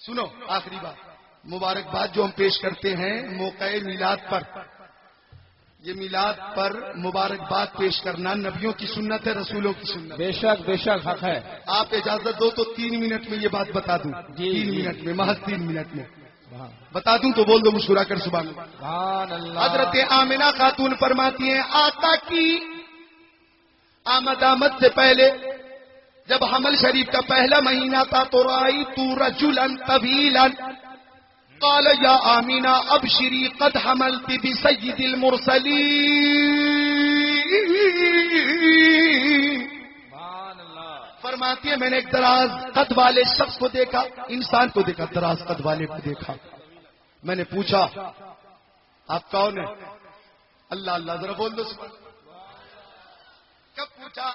سنو آخری بات، مبارکباد جو ہم پیش کرتے ہیں موقع میلاد پر، یہ میلاد پر مبارکباد پیش کرنا نبیوں کی سنت ہے، رسولوں کی سنت۔ بے شک بے شک، حق ہے۔ آپ اجازت دو تو 3 منٹ میں یہ بات بتا دوں، 3 منٹ میں، محض 3 منٹ میں بتا دوں تو بول دو مسکرا کر سبحان اللہ۔ حضرت آمنہ خاتون فرماتی ہیں آقا کی آمد سے پہلے جب حمل شریف کا پہلا مہینہ تھا تو رائی تو رجلن طویلا قال یا آمینہ ابشری قد حملت بسید المرسلین۔ فرماتی ہے میں نے ایک دراز قد والے شخص کو دیکھا، انسان کو دیکھا، دراز قد والے کو دیکھا۔ میں نے پوچھا آپ کون ہیں؟ اللہ اللہ، ذرا بول دو سبحان اللہ۔ کب پوچھا؟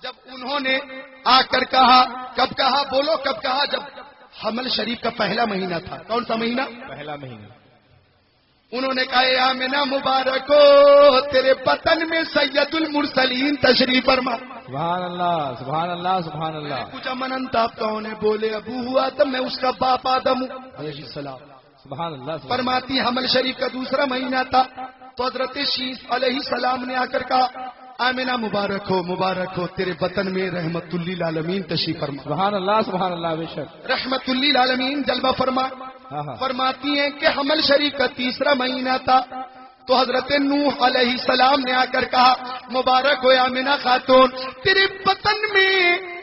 جب انہوں نے آ کر کہا، کب کہا بولو کب کہا؟ جب حمل شریف کا پہلا مہینہ تھا۔ کون سا مہینہ؟ پہلا مہینہ۔ انہوں نے کہا یا آمنہ مبارک ہو، تیرے بطن میں سید المرسلین تشریف فرما۔ سبحان اللہ سبحان اللہ سبحان اللہ۔ پوچھا من انت، آپ کون ہے؟ بولے ابو ہوا آدم، میں اس کا باپ آدم ہوں علیہ السلام۔ سبحان اللہ۔ فرماتی حمل شریف کا دوسرا مہینہ تھا تو حضرت شیس علیہ السلام نے آ کر کہا آمنہ مبارک ہو، تیرے بطن میں رحمت للعالمین تشریف فرما۔ سبحان اللہ سبحان اللہ، بے شک، رحمت للعالمین جلوہ فرما۔ فرماتی ہیں کہ حمل شریف کا تیسرا مہینہ تھا تو حضرت نوح علیہ السلام نے آ کر کہا مبارک ہو آمنہ خاتون، تیرے بطن میں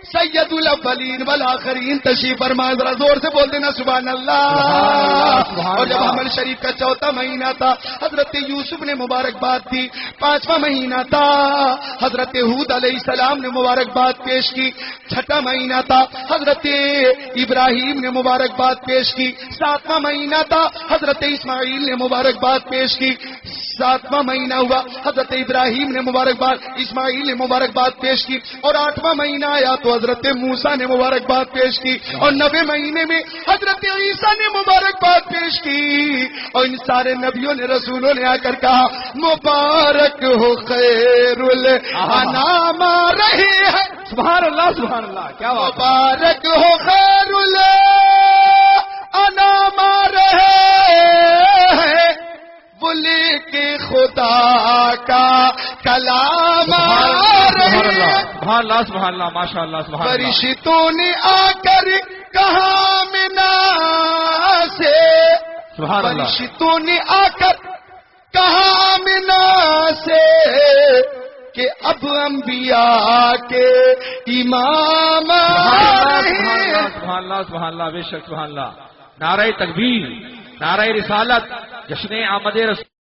سید الاولین والآخرین تشریف فرما. ذرا زور سے بول دینا سبحان اللہ. اور جب حمل شریف کا چوتھا مہینہ تھا حضرت یوسف نے مبارکباد دی. 5واں مہینہ تھا حضرت ہود علیہ السلام نے مبارکباد پیش کی. 6واں مہینہ تھا حضرت ابراہیم نے مبارکباد پیش کی. 7واں مہینہ تھا حضرت اسماعیل نے مبارکباد پیش کی. 7واں مہینہ ہوا حضرت ابراہیم نے مبارکباد اسماعیل نے مبارکباد پیش کی. اور 8واں مہینہ آیا تو حضرت موسیٰ نے مبارکباد پیش کی. اور 9ویں مہینے میں حضرت عیسیٰ نے مبارکباد پیش کی. اور ان سارے نبیوں نے رسولوں نے آ کر کہا مبارک ہو خیر الانام رہے ہیں. سبحان اللہ سبحان اللہ. کیا بات. مبارک ہو خیر الانام رہے ہیں بولے کہ خدا کا کلام سبحان اللہ سبحان اللہ ماشاء اللہ سبحان اللہ. فرشتوں نے آ کر کہا منا سے. سبحان اللہ. فرشتوں نے آ کر کہا منا سے کہ اب انبیاء کے امام سبحان اللہ سبحان اللہ بے شک سبحان اللہ. نعرہ تکبیر، نعرہ رسالت، جشن آمد رسول.